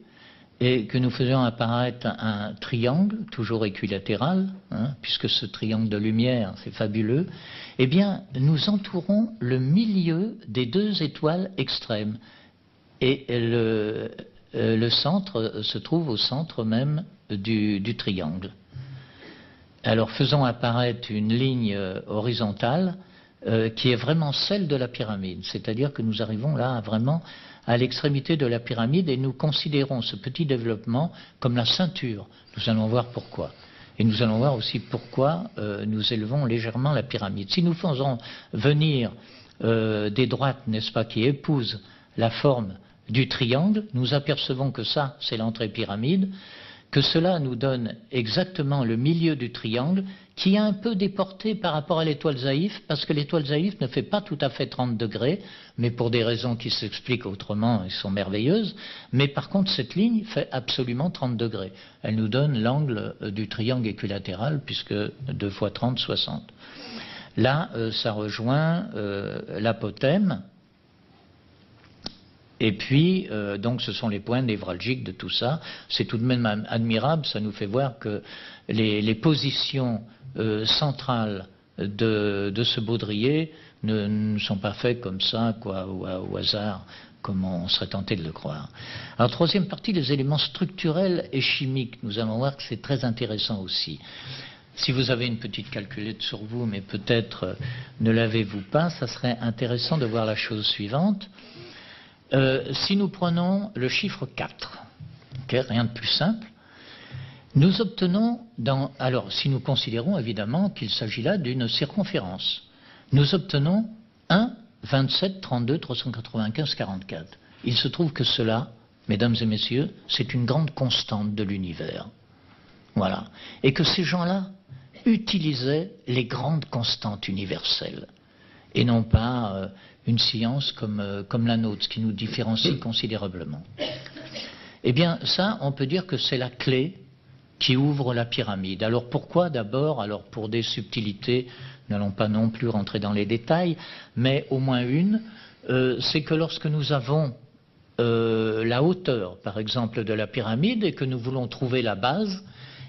et que nous faisions apparaître un triangle, toujours équilatéral, hein, puisque ce triangle de lumière, c'est fabuleux, eh bien, nous entourons le milieu des 2 étoiles extrêmes. Et le centre se trouve au centre même du triangle. Alors, faisons apparaître une ligne horizontale qui est vraiment celle de la pyramide, c'est-à-dire que nous arrivons là vraiment à l'extrémité de la pyramide et nous considérons ce petit développement comme la ceinture. Nous allons voir pourquoi. Et nous allons voir aussi pourquoi nous élevons légèrement la pyramide. Si nous faisons venir des droites, n'est-ce pas, qui épousent la forme du triangle, nous apercevons que ça, c'est l'entrée pyramide, que cela nous donne exactement le milieu du triangle qui est un peu déporté par rapport à l'étoile Zaïf, parce que l'étoile Zaïf ne fait pas tout à fait 30 degrés, mais pour des raisons qui s'expliquent autrement, elles sont merveilleuses, mais par contre cette ligne fait absolument 30 degrés. Elle nous donne l'angle du triangle équilatéral, puisque 2 fois 30, 60. Là, ça rejoint l'apothème. Et puis, donc, ce sont les points névralgiques de tout ça. C'est tout de même admirable, ça nous fait voir que les positions centrales de ce baudrier ne sont pas faites comme ça, quoi, au hasard, comme on serait tenté de le croire. Alors, troisième partie, les éléments structurels et chimiques. Nous allons voir que c'est très intéressant aussi. si vous avez une petite calculette sur vous, mais peut-être ne l'avez-vous pas, ça serait intéressant de voir la chose suivante. Si nous prenons le chiffre 4, okay, rien de plus simple, nous obtenons, alors si nous considérons évidemment qu'il s'agit là d'une circonférence, nous obtenons 1, 27, 32, 395, 44. Il se trouve que cela, mesdames et messieurs, c'est une grande constante de l'univers. Voilà. Et que ces gens-là utilisaient les grandes constantes universelles, et non pas une science comme la nôtre, ce qui nous différencie considérablement. Eh bien, ça, on peut dire que c'est la clé qui ouvre la pyramide. Alors pourquoi d'abord? Alors pour des subtilités, nous n'allons pas non plus rentrer dans les détails, mais au moins une, c'est que lorsque nous avons la hauteur, par exemple, de la pyramide et que nous voulons trouver la base,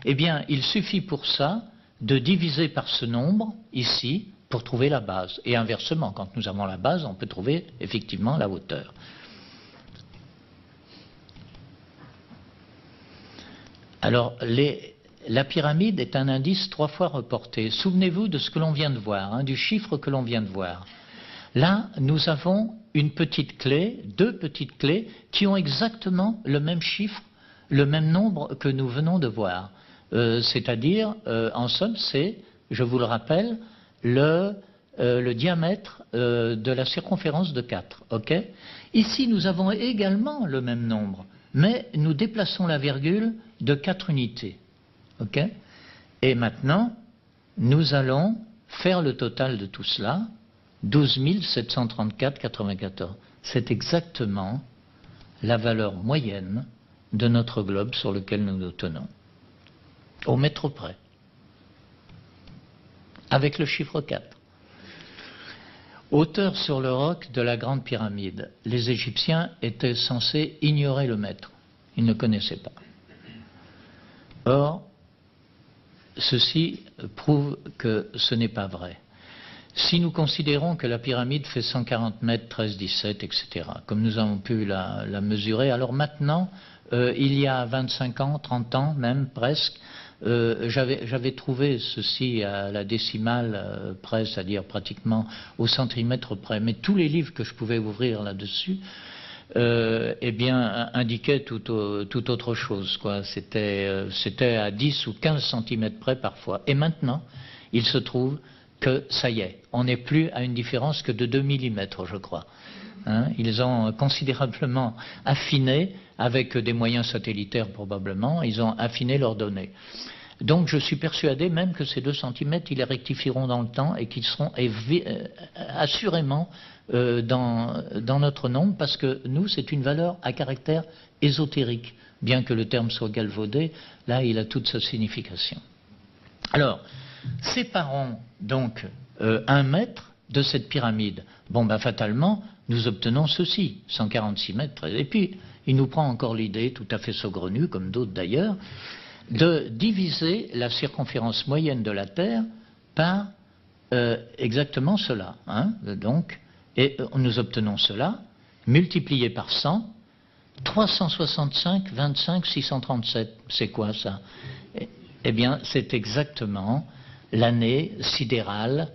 eh bien, il suffit pour ça de diviser par ce nombre, ici, pour trouver la base. Et inversement, quand nous avons la base, on peut trouver effectivement la hauteur. Alors, la pyramide est un indice 3 fois reporté. Souvenez-vous de ce que l'on vient de voir, hein, du chiffre que l'on vient de voir. Là, nous avons une petite clé, 2 petites clés, qui ont exactement le même chiffre, le même nombre que nous venons de voir. C'est-à-dire, en somme, c'est, je vous le rappelle, le diamètre de la circonférence de 4. Okay? Ici, nous avons également le même nombre, mais nous déplaçons la virgule de 4 unités. Okay? Et maintenant, nous allons faire le total de tout cela, 12 734,94. C'est exactement la valeur moyenne de notre globe sur lequel nous nous tenons, au mètre près, avec le chiffre 4. Hauteur sur le roc de la Grande Pyramide. Les Égyptiens étaient censés ignorer le mètre. Ils ne connaissaient pas. Or, ceci prouve que ce n'est pas vrai. Si nous considérons que la pyramide fait 140 mètres, 13, 17, etc., comme nous avons pu la mesurer, alors maintenant, il y a 25 ans, 30 ans même presque, j'avais trouvé ceci à la décimale près, c'est-à-dire pratiquement au centimètre près, mais tous les livres que je pouvais ouvrir là-dessus, eh bien, indiquaient tout autre chose, quoi. C'était à 10 ou 15 centimètres près parfois. Et maintenant, il se trouve que ça y est, on n'est plus à une différence que de 2 millimètres, je crois. Hein, ils ont considérablement affiné, avec des moyens satellitaires probablement, ils ont affiné leurs données. Donc je suis persuadé même que ces 2 centimètres, ils les rectifieront dans le temps et qu'ils seront assurément dans notre nombre, parce que nous, c'est une valeur à caractère ésotérique. Bien que le terme soit galvaudé, là, il a toute sa signification. Alors, séparons donc 1 mètre de cette pyramide. Bon, ben fatalement, nous obtenons ceci, 146 mètres. Et puis, il nous prend encore l'idée, tout à fait saugrenue, comme d'autres d'ailleurs, de diviser la circonférence moyenne de la Terre par exactement cela. Hein, donc, et nous obtenons cela, multiplié par 100, 365, 25, 637. C'est quoi ça? Eh bien, c'est exactement l'année sidérale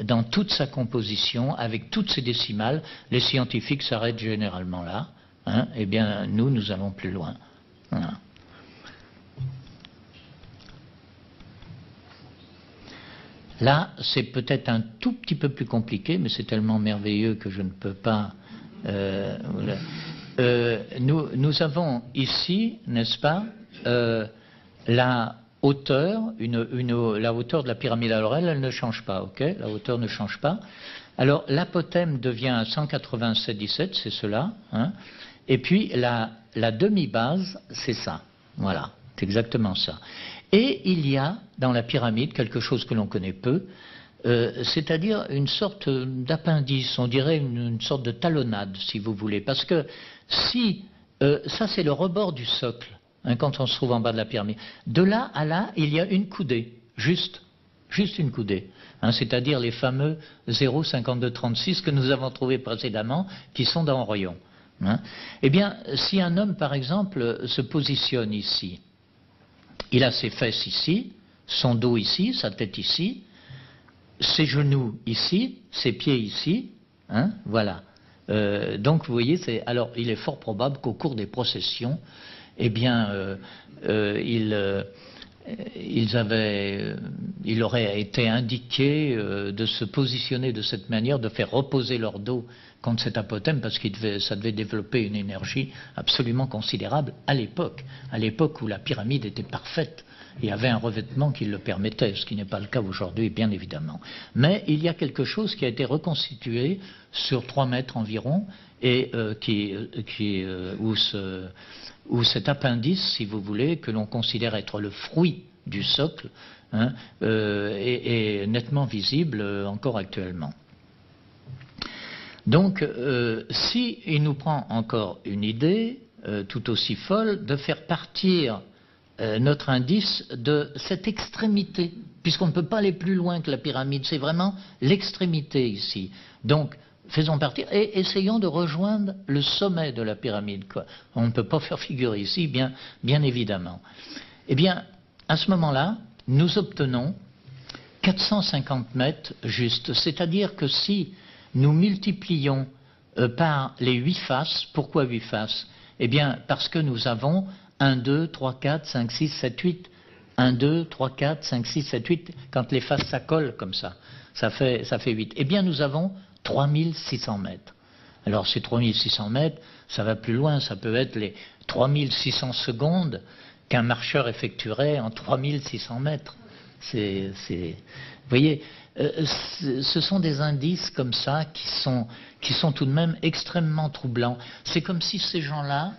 dans toute sa composition, avec toutes ses décimales. Les scientifiques s'arrêtent généralement là. Hein, eh bien, nous allons plus loin. Voilà. Là, c'est peut-être un tout petit peu plus compliqué, mais c'est tellement merveilleux que je ne peux pas... nous avons ici, n'est-ce pas, la hauteur, la hauteur de la pyramide. Alors elle ne change pas, ok? La hauteur ne change pas. Alors l'apothème devient 187,17, c'est cela. Hein, et puis la demi-base, c'est ça. Voilà, c'est exactement ça. Et il y a dans la pyramide quelque chose que l'on connaît peu, c'est-à-dire une sorte d'appendice, on dirait une sorte de talonnade, si vous voulez. Parce que si, ça c'est le rebord du socle, hein, quand on se trouve en bas de la pyramide. De là à là, il y a une coudée, juste une coudée. Hein, c'est-à-dire les fameux 0,5236 que nous avons trouvés précédemment, qui sont dans Orion. Hein. Eh bien, si un homme, par exemple, se positionne ici, il a ses fesses ici, son dos ici, sa tête ici, ses genoux ici, ses pieds ici, hein, voilà. Donc vous voyez, alors il est fort probable qu'au cours des processions, eh bien, il aurait été indiqué de se positionner de cette manière, de faire reposer leur dos contre cet apothème, parce que ça devait développer une énergie absolument considérable à l'époque où la pyramide était parfaite et avait un revêtement qui le permettait, ce qui n'est pas le cas aujourd'hui, bien évidemment. Mais il y a quelque chose qui a été reconstitué sur 3 mètres environ, et où cet appendice, si vous voulez, que l'on considère être le fruit du socle, hein, est nettement visible encore actuellement. Donc, si il nous prend encore une idée tout aussi folle de faire partir notre indice de cette extrémité, puisqu'on ne peut pas aller plus loin que la pyramide, c'est vraiment l'extrémité ici. Donc, faisons partir et essayons de rejoindre le sommet de la pyramide, quoi. On ne peut pas faire figure ici, bien évidemment. Eh bien, à ce moment-là, nous obtenons 450 mètres juste. C'est-à-dire que si nous multiplions par les 8 faces, pourquoi 8 faces? Eh bien, parce que nous avons 1, 2, 3, 4, 5, 6, 7, 8. 1, 2, 3, 4, 5, 6, 7, 8. Quand les faces s'accolent comme ça, ça fait 8. Eh bien, nous avons 3600 mètres. Alors, ces 3600 mètres, ça va plus loin. Ça peut être les 3600 secondes qu'un marcheur effectuerait en 3600 mètres. Vous voyez, ce sont des indices comme ça qui sont tout de même extrêmement troublants. C'est comme si ces gens-là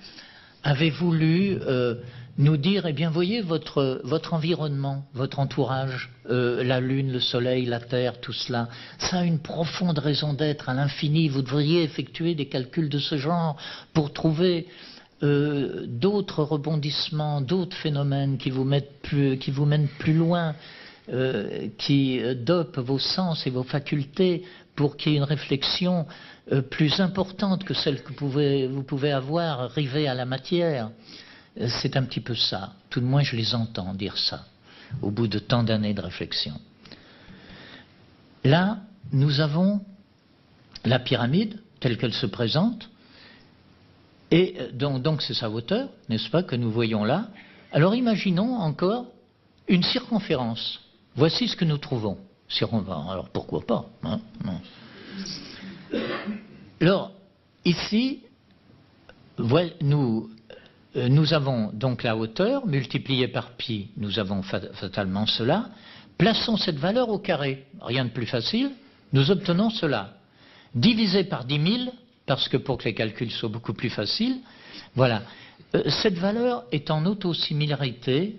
avaient voulu nous dire, eh bien, voyez votre environnement, votre entourage, la Lune, le Soleil, la Terre, tout cela, ça a une profonde raison d'être à l'infini. Vous devriez effectuer des calculs de ce genre pour trouver d'autres rebondissements, d'autres phénomènes qui vous mènent plus loin, qui dopent vos sens et vos facultés pour qu'il y ait une réflexion plus importante que celle que vous pouvez avoir arrivée à la matière. C'est un petit peu ça. Tout de moins, je les entends dire ça, au bout de tant d'années de réflexion. Là, nous avons la pyramide telle qu'elle se présente, et donc c'est sa hauteur, n'est-ce pas, que nous voyons là. Alors imaginons encore une circonférence. Voici ce que nous trouvons. Alors pourquoi pas, hein, non. Alors, ici, nous avons donc la hauteur, multipliée par pi, nous avons fatalement cela. Plaçons cette valeur au carré, rien de plus facile, nous obtenons cela. Divisé par 10 000, parce que pour que les calculs soient beaucoup plus faciles, voilà. Cette valeur est en autosimilarité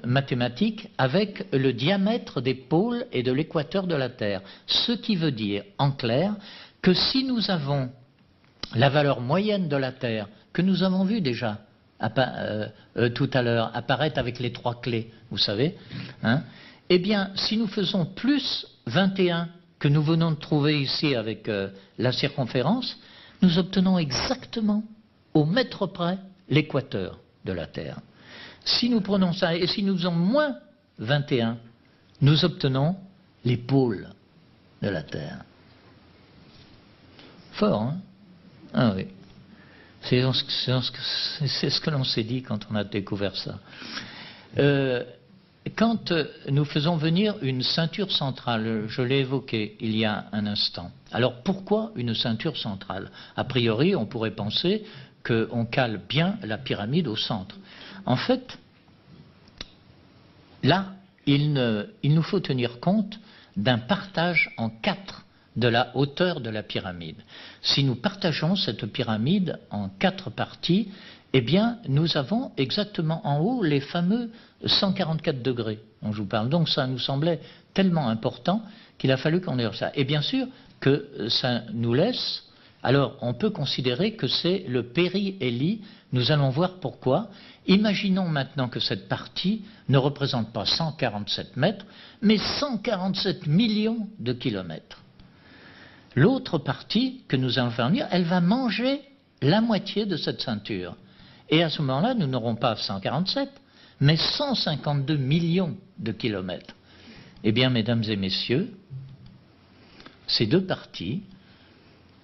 mathématique avec le diamètre des pôles et de l'équateur de la Terre. Ce qui veut dire, en clair, que si nous avons la valeur moyenne de la Terre, que nous avons vu déjà tout à l'heure apparaître avec les 3 clés, vous savez, hein, eh bien, si nous faisons plus 21 que nous venons de trouver ici avec la circonférence, nous obtenons exactement au mètre près l'équateur de la Terre. Si nous prenons ça, et si nous faisons moins 21, nous obtenons les pôles de la Terre. Fort, hein? Ah oui. C'est ce que l'on s'est dit quand on a découvert ça. Quand nous faisons venir une ceinture centrale, je l'ai évoqué il y a un instant. Alors pourquoi une ceinture centrale? A priori, on pourrait penser qu'on cale bien la pyramide au centre. En fait, là, il nous faut tenir compte d'un partage en 4 de la hauteur de la pyramide. Si nous partageons cette pyramide en 4 parties, eh bien, nous avons exactement en haut les fameux 144 degrés dont je vous parle. Donc ça nous semblait tellement important qu'il a fallu qu'on ait ça. Et bien sûr que ça nous laisse... Alors, on peut considérer que c'est le périhélie. Nous allons voir pourquoi. Imaginons maintenant que cette partie ne représente pas 147 mètres, mais 147 millions de kilomètres. L'autre partie que nous allons faire venir, elle va manger la moitié de cette ceinture. Et à ce moment-là, nous n'aurons pas 147, mais 152 millions de kilomètres. Eh bien, mesdames et messieurs, ces deux parties,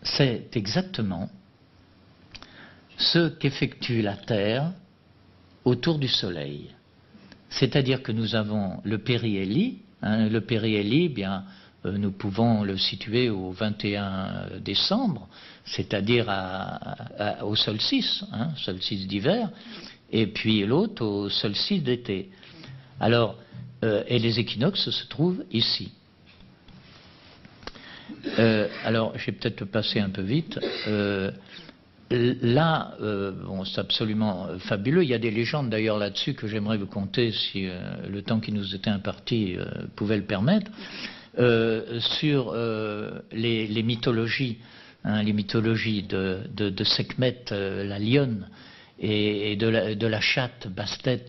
c'est exactement ce qu'effectue la Terre autour du Soleil. C'est-à-dire que nous avons le périhélie. Le périhélie, bien, nous pouvons le situer au 21 décembre, c'est-à-dire au solstice, solstice d'hiver, et puis l'autre au solstice d'été. Alors, et les équinoxes se trouvent ici. Alors, je vais peut-être passer un peu vite. Là, bon, c'est absolument fabuleux. Il y a des légendes d'ailleurs là-dessus que j'aimerais vous conter si le temps qui nous était imparti pouvait le permettre. Sur les mythologies, les mythologies de Sekhmet, la lionne, et de la chatte Bastet,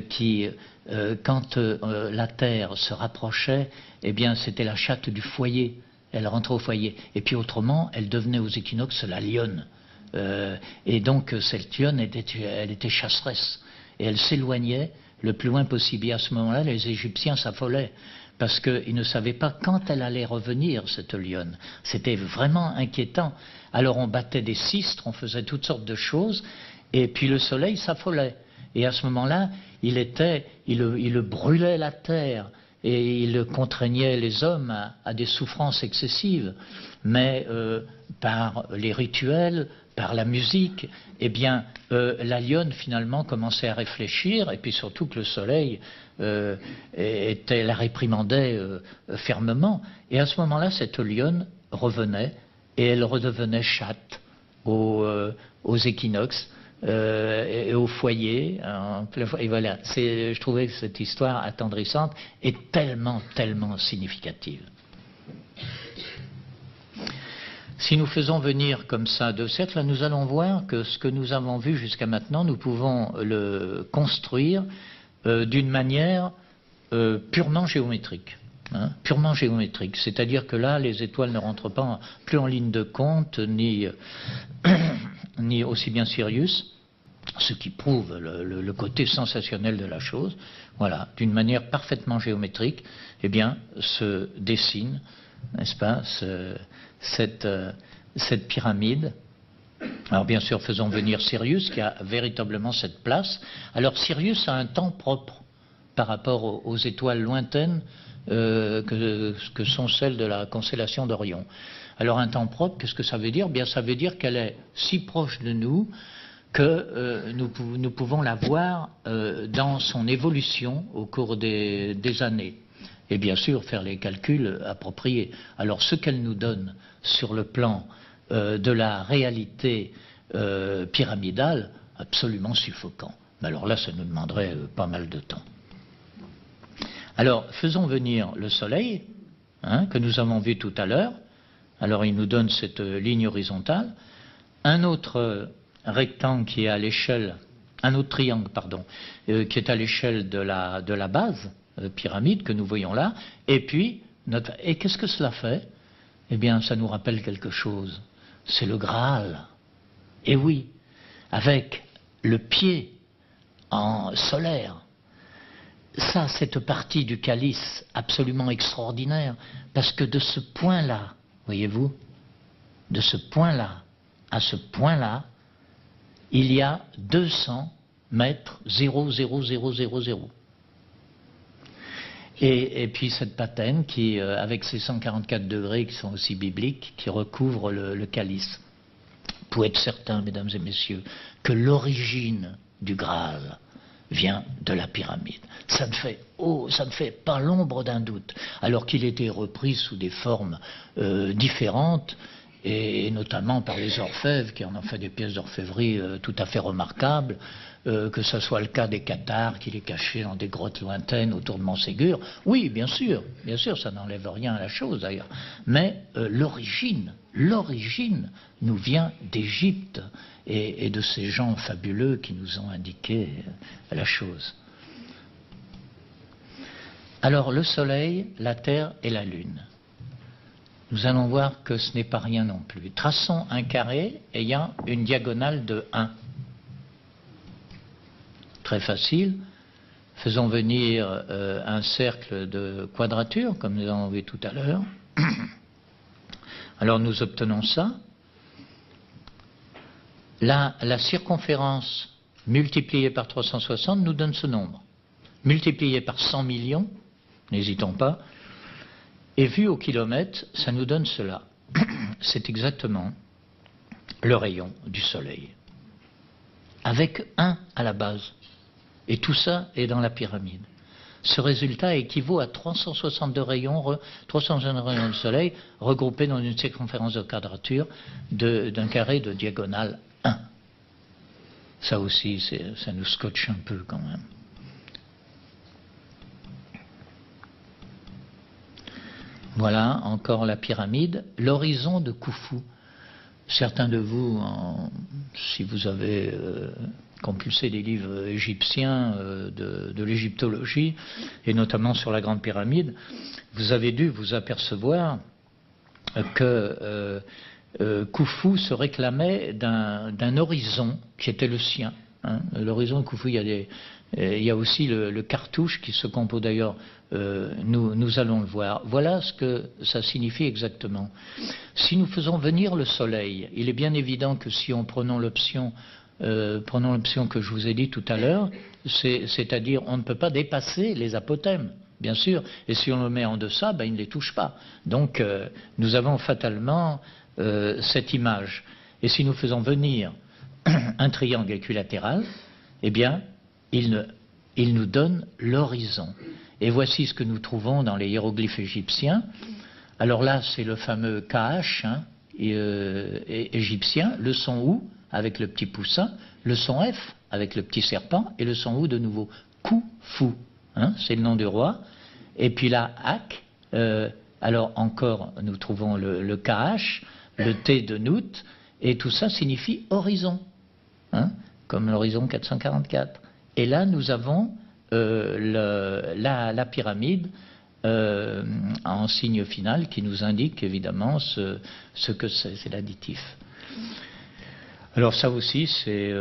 qui, quand la terre se rapprochait, eh bien, c'était la chatte du foyer. Elle rentrait au foyer. Et puis autrement, elle devenait aux équinoxes la lionne. Et donc cette lionne, elle était chasseresse. Et elle s'éloignait le plus loin possible. Et à ce moment-là, les Égyptiens s'affolaient. Parce qu'ils ne savaient pas quand elle allait revenir, cette lionne. C'était vraiment inquiétant. Alors on battait des sistres, on faisait toutes sortes de choses. Et puis le soleil s'affolait. Et à ce moment-là, il brûlait la terre. Et il contraignait les hommes à des souffrances excessives. Mais par les rituels, par la musique, eh bien, la lionne finalement commençait à réfléchir, et puis surtout que le soleil la réprimandait fermement. Et à ce moment-là, cette lionne revenait, et elle redevenait chatte aux équinoxes. Et au foyer, et voilà. Je trouvais que cette histoire attendrissante est tellement, tellement significative. Si nous faisons venir comme ça 2 siècles, nous allons voir que ce que nous avons vu jusqu'à maintenant, nous pouvons le construire d'une manière purement géométrique. Purement géométrique. C'est-à-dire que là, les étoiles ne rentrent pas plus en ligne de compte, ni aussi bien Sirius, ce qui prouve le côté sensationnel de la chose. Voilà, d'une manière parfaitement géométrique, eh bien, se dessine, n'est-ce pas, cette pyramide. Alors bien sûr, faisons venir Sirius, qui a véritablement cette place. Alors Sirius a un temps propre par rapport aux étoiles lointaines que sont celles de la constellation d'Orion. Alors un temps propre, qu'est-ce que ça veut dire? Bien, ça veut dire qu'elle est si proche de nous que nous pouvons la voir dans son évolution au cours des années. Et bien sûr, faire les calculs appropriés. Alors ce qu'elle nous donne sur le plan de la réalité pyramidale, absolument suffocant. Mais alors là, ça nous demanderait pas mal de temps. Alors, faisons venir le Soleil, que nous avons vu tout à l'heure. Alors, il nous donne cette ligne horizontale. Un autre rectangle qui est à l'échelle, un autre triangle, pardon, qui est à l'échelle de la base pyramide que nous voyons là. Et puis, et qu'est-ce que cela fait? Eh bien, ça nous rappelle quelque chose. C'est le Graal. Et oui, avec le pied en solaire. Ça, cette partie du calice absolument extraordinaire, parce que de ce point-là, voyez-vous, de ce point-là à ce point-là, il y a 200 mètres 0,0000. Et puis cette patène qui, avec ses 144 degrés qui sont aussi bibliques, qui recouvre le calice. Pour être certain, mesdames et messieurs, que l'origine du Graal vient de la pyramide. Ça ne fait pas l'ombre d'un doute, alors qu'il était repris sous des formes différentes, et notamment par les orfèvres qui en ont fait des pièces d'orfèvrerie tout à fait remarquables, que ce soit le cas des cathares qui les cachaient dans des grottes lointaines autour de Montségur. Oui, bien sûr, ça n'enlève rien à la chose d'ailleurs. Mais l'origine nous vient d'Égypte et de ces gens fabuleux qui nous ont indiqué la chose. Alors le Soleil, la Terre et la Lune. Nous allons voir que ce n'est pas rien non plus. Traçons un carré ayant une diagonale de 1. Très facile. Faisons venir un cercle de quadrature, comme nous avons vu tout à l'heure. Alors nous obtenons ça. Là, la circonférence multipliée par 360 nous donne ce nombre. Multiplié par 100 millions, n'hésitons pas, et vu au kilomètre, ça nous donne cela. C'est exactement le rayon du Soleil, avec 1 à la base. Et tout ça est dans la pyramide. Ce résultat équivaut à 362 rayons, 360 rayons du Soleil regroupés dans une circonférence de quadrature d'un carré de diagonale 1. Ça aussi, ça nous scotche un peu quand même. Voilà encore la pyramide, l'horizon de Khufu. Certains de vous, si vous avez compulsé des livres égyptiens de l'égyptologie, et notamment sur la Grande Pyramide, vous avez dû vous apercevoir que Khufu se réclamait d'un horizon qui était le sien. Hein. L'horizon de Khufu, il y a aussi le cartouche qui se compose d'ailleurs, nous allons le voir. Voilà ce que ça signifie exactement. Si nous faisons venir le soleil, il est bien évident que si on prenons l'option que je vous ai dit tout à l'heure, c'est-à-dire on ne peut pas dépasser les apothèmes, bien sûr, et si on le met en deçà, il ne les touche pas. Donc nous avons fatalement cette image. Et si nous faisons venir un triangle équilatéral, eh bien, il nous donne l'horizon. Et voici ce que nous trouvons dans les hiéroglyphes égyptiens. Alors là, c'est le fameux KH égyptien, le son OU avec le petit poussin, le son F avec le petit serpent, et le son OU de nouveau. Khufu, hein, c'est le nom du roi. Et puis là, Ak, alors encore, nous trouvons le KH, le T de Nout, et tout ça signifie horizon, hein, comme l'horizon 444. Et là, nous avons la pyramide en signe final qui nous indique évidemment ce que c'est l'additif. Alors ça aussi, c'est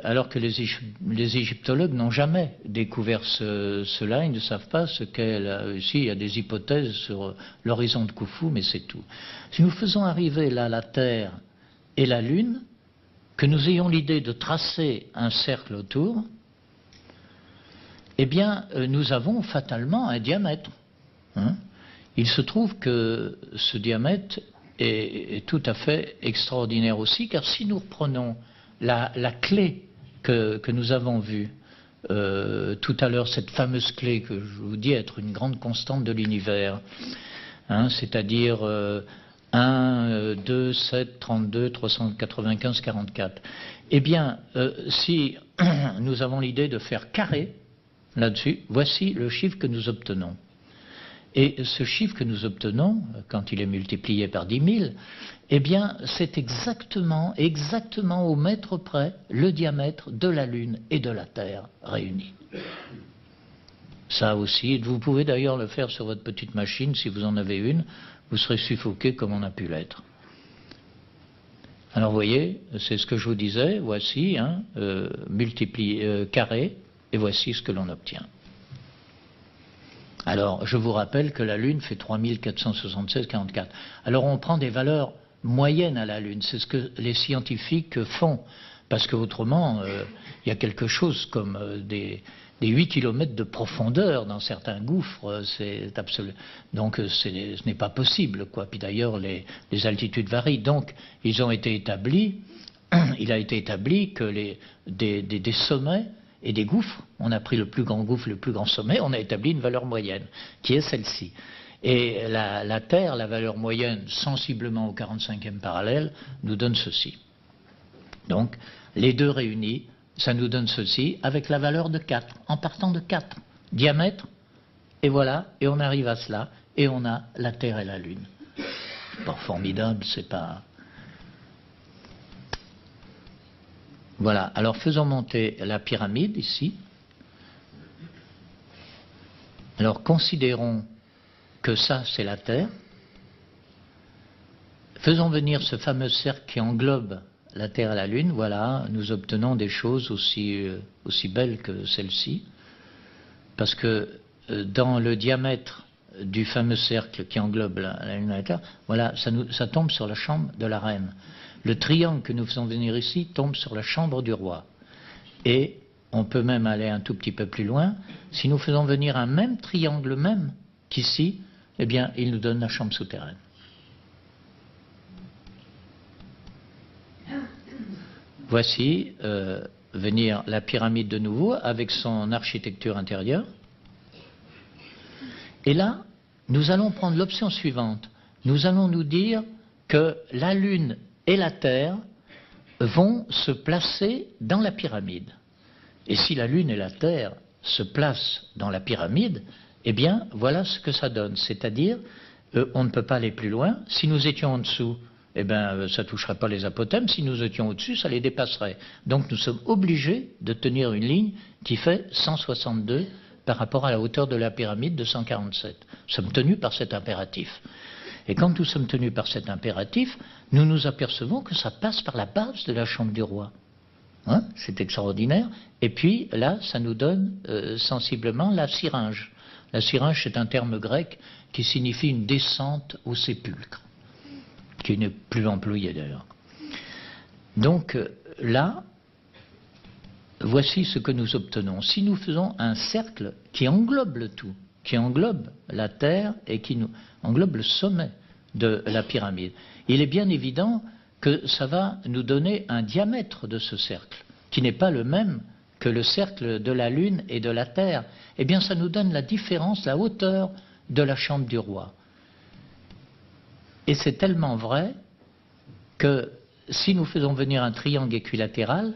alors que les égyptologues n'ont jamais découvert cela, ils ne savent pas ce qu'est. Ici, il y a des hypothèses sur l'horizon de Khufu, mais c'est tout. Si nous faisons arriver là la Terre et la Lune, que nous ayons l'idée de tracer un cercle autour, eh bien, nous avons fatalement un diamètre. Hein. Il se trouve que ce diamètre est tout à fait extraordinaire aussi, car si nous reprenons la clé que nous avons vue tout à l'heure, cette fameuse clé que je vous dis être une grande constante de l'univers, hein, c'est-à-dire 1, 2, 7, 32, 395, 44. Eh bien, si nous avons l'idée de faire carré là-dessus, voici le chiffre que nous obtenons. Et ce chiffre que nous obtenons, quand il est multiplié par 10 000, eh bien, c'est exactement au mètre près le diamètre de la Lune et de la Terre réunis. Ça aussi, vous pouvez d'ailleurs le faire sur votre petite machine, si vous en avez une, vous serez suffoqué comme on a pu l'être. Alors vous voyez, c'est ce que je vous disais, voici, hein, carré, et voici ce que l'on obtient. Alors, je vous rappelle que la Lune fait 3476,44. Alors, on prend des valeurs moyennes à la Lune. C'est ce que les scientifiques font. Parce qu'autrement, il y a quelque chose comme des 8 km de profondeur dans certains gouffres. C'est absolu. Donc, ce n'est pas possible, quoi. Puis d'ailleurs, les altitudes varient. Donc, il a été établi que des sommets et des gouffres, on a pris le plus grand gouffre, le plus grand sommet, on a établi une valeur moyenne, qui est celle-ci. Et la Terre, la valeur moyenne, sensiblement au 45e parallèle, nous donne ceci. Donc, les deux réunis, ça nous donne ceci, avec la valeur de 4, en partant de 4. Diamètre, et voilà, et on arrive à cela, et on a la Terre et la Lune. C'est pas formidable, c'est pas... Voilà, alors faisons monter la pyramide ici. Alors considérons que ça c'est la Terre. Faisons venir ce fameux cercle qui englobe la Terre et la Lune. Voilà, nous obtenons des choses aussi belles que celle-ci. parce que dans le diamètre du fameux cercle qui englobe la Lune et la Terre, voilà, ça tombe sur la chambre de la reine. Le triangle que nous faisons venir ici tombe sur la chambre du roi. Et on peut même aller un tout petit peu plus loin. Si nous faisons venir un même triangle même qu'ici, eh bien, il nous donne la chambre souterraine. Voici venir la pyramide de nouveau avec son architecture intérieure. Et là, nous allons prendre l'option suivante. Nous allons nous dire que la Lune et la Terre vont se placer dans la pyramide. Et si la Lune et la Terre se placent dans la pyramide, eh bien, voilà ce que ça donne. C'est-à-dire, on ne peut pas aller plus loin. Si nous étions en dessous, eh bien, ça ne toucherait pas les apothèmes. Si nous étions au-dessus, ça les dépasserait. Donc, nous sommes obligés de tenir une ligne qui fait 162 par rapport à la hauteur de la pyramide de 147. Nous sommes tenus par cet impératif. Et quand nous sommes tenus par cet impératif, nous nous apercevons que ça passe par la base de la chambre du roi. Hein, c'est extraordinaire. Et puis là, ça nous donne sensiblement la syringe. La syringe, c'est un terme grec qui signifie une descente au sépulcre, qui n'est plus employé d'ailleurs. Donc là, voici ce que nous obtenons. Si nous faisons un cercle qui englobe le tout, qui englobe la Terre et qui englobe le sommet de la pyramide, il est bien évident que ça va nous donner un diamètre de ce cercle, qui n'est pas le même que le cercle de la Lune et de la Terre. Eh bien, ça nous donne la différence, la hauteur de la chambre du roi. Et c'est tellement vrai que si nous faisons venir un triangle équilatéral,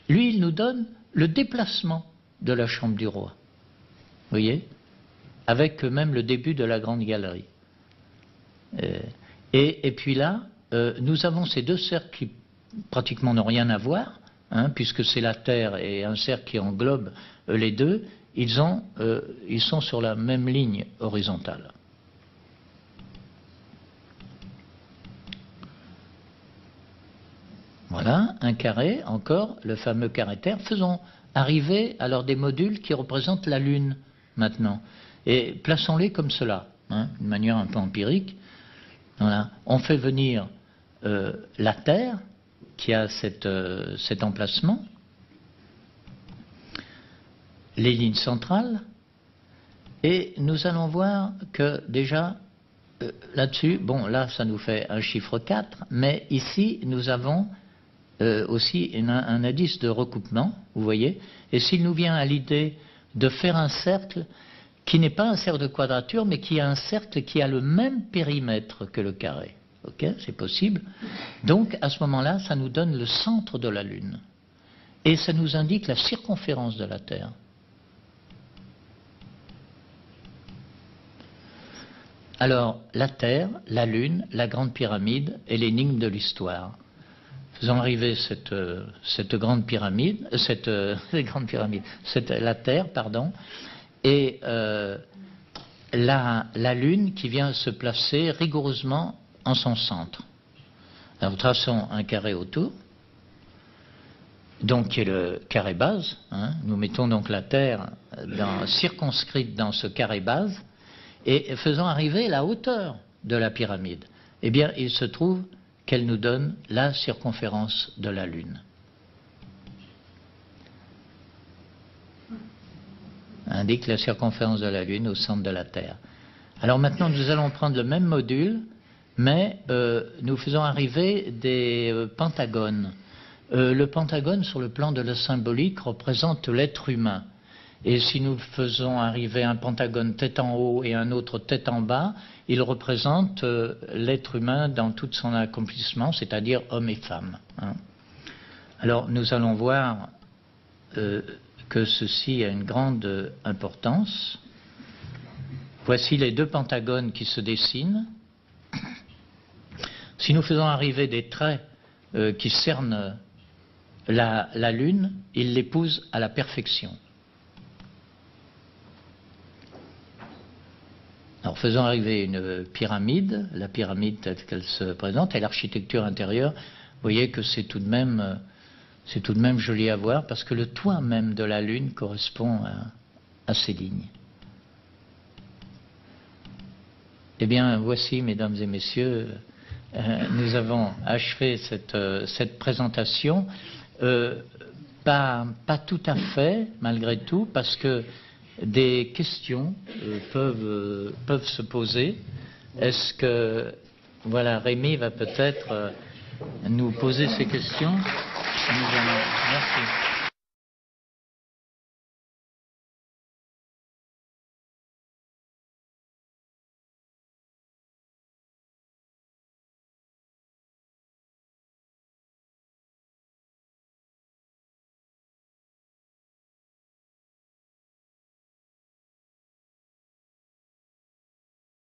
lui, il nous donne le déplacement de la chambre du roi. Vous voyez? Avec même le début de la grande galerie. Et puis là, nous avons ces deux cercles qui pratiquement n'ont rien à voir, hein, puisque c'est la Terre et un cercle qui englobe les deux, ils sont sur la même ligne horizontale. Voilà, un carré, encore, le fameux carré Terre. Faisons arriver alors des modules qui représentent la Lune, maintenant. Et plaçons-les comme cela, hein, d'une manière un peu empirique. Voilà. On fait venir la Terre, qui a cet emplacement, les lignes centrales, et nous allons voir que déjà, là-dessus, bon, là, ça nous fait un chiffre 4, mais ici, nous avons aussi un indice de recoupement, vous voyez, et s'il nous vient à l'idée de faire un cercle qui n'est pas un cercle de quadrature, mais qui a un cercle qui a le même périmètre que le carré. Ok, c'est possible. Donc, à ce moment-là, ça nous donne le centre de la Lune. Et ça nous indique la circonférence de la Terre. Alors, la Terre, la Lune, la Grande Pyramide et l'énigme de l'histoire. Faisons arriver cette grande pyramide, la Terre, pardon, et la Lune qui vient se placer rigoureusement en son centre. Alors, traçons un carré autour, donc qui est le carré base. Hein. Nous mettons donc la Terre circonscrite dans ce carré base et faisons arriver la hauteur de la pyramide. Eh bien, il se trouve qu'elle nous donne la circonférence de la Lune. Indique la circonférence de la Lune au centre de la Terre. Alors maintenant, nous allons prendre le même module, mais nous faisons arriver des pentagones. Le pentagone, sur le plan de la symbolique, représente l'être humain. Et si nous faisons arriver un pentagone tête en haut et un autre tête en bas, il représente l'être humain dans tout son accomplissement, c'est-à-dire homme et femme. Hein. Alors nous allons voir que ceci a une grande importance. Voici les deux pentagones qui se dessinent. Si nous faisons arriver des traits qui cernent la Lune, il l'épouse à la perfection. Alors faisons arriver une pyramide, la pyramide telle qu'elle se présente, et l'architecture intérieure, vous voyez que c'est tout de même joli à voir, parce que le toit même de la Lune correspond à ces lignes. Eh bien, voici, mesdames et messieurs, nous avons achevé cette présentation. Pas tout à fait, malgré tout, parce que des questions peuvent se poser. Est-ce que, voilà, Rémi va peut-être nous poser ces questions. Merci.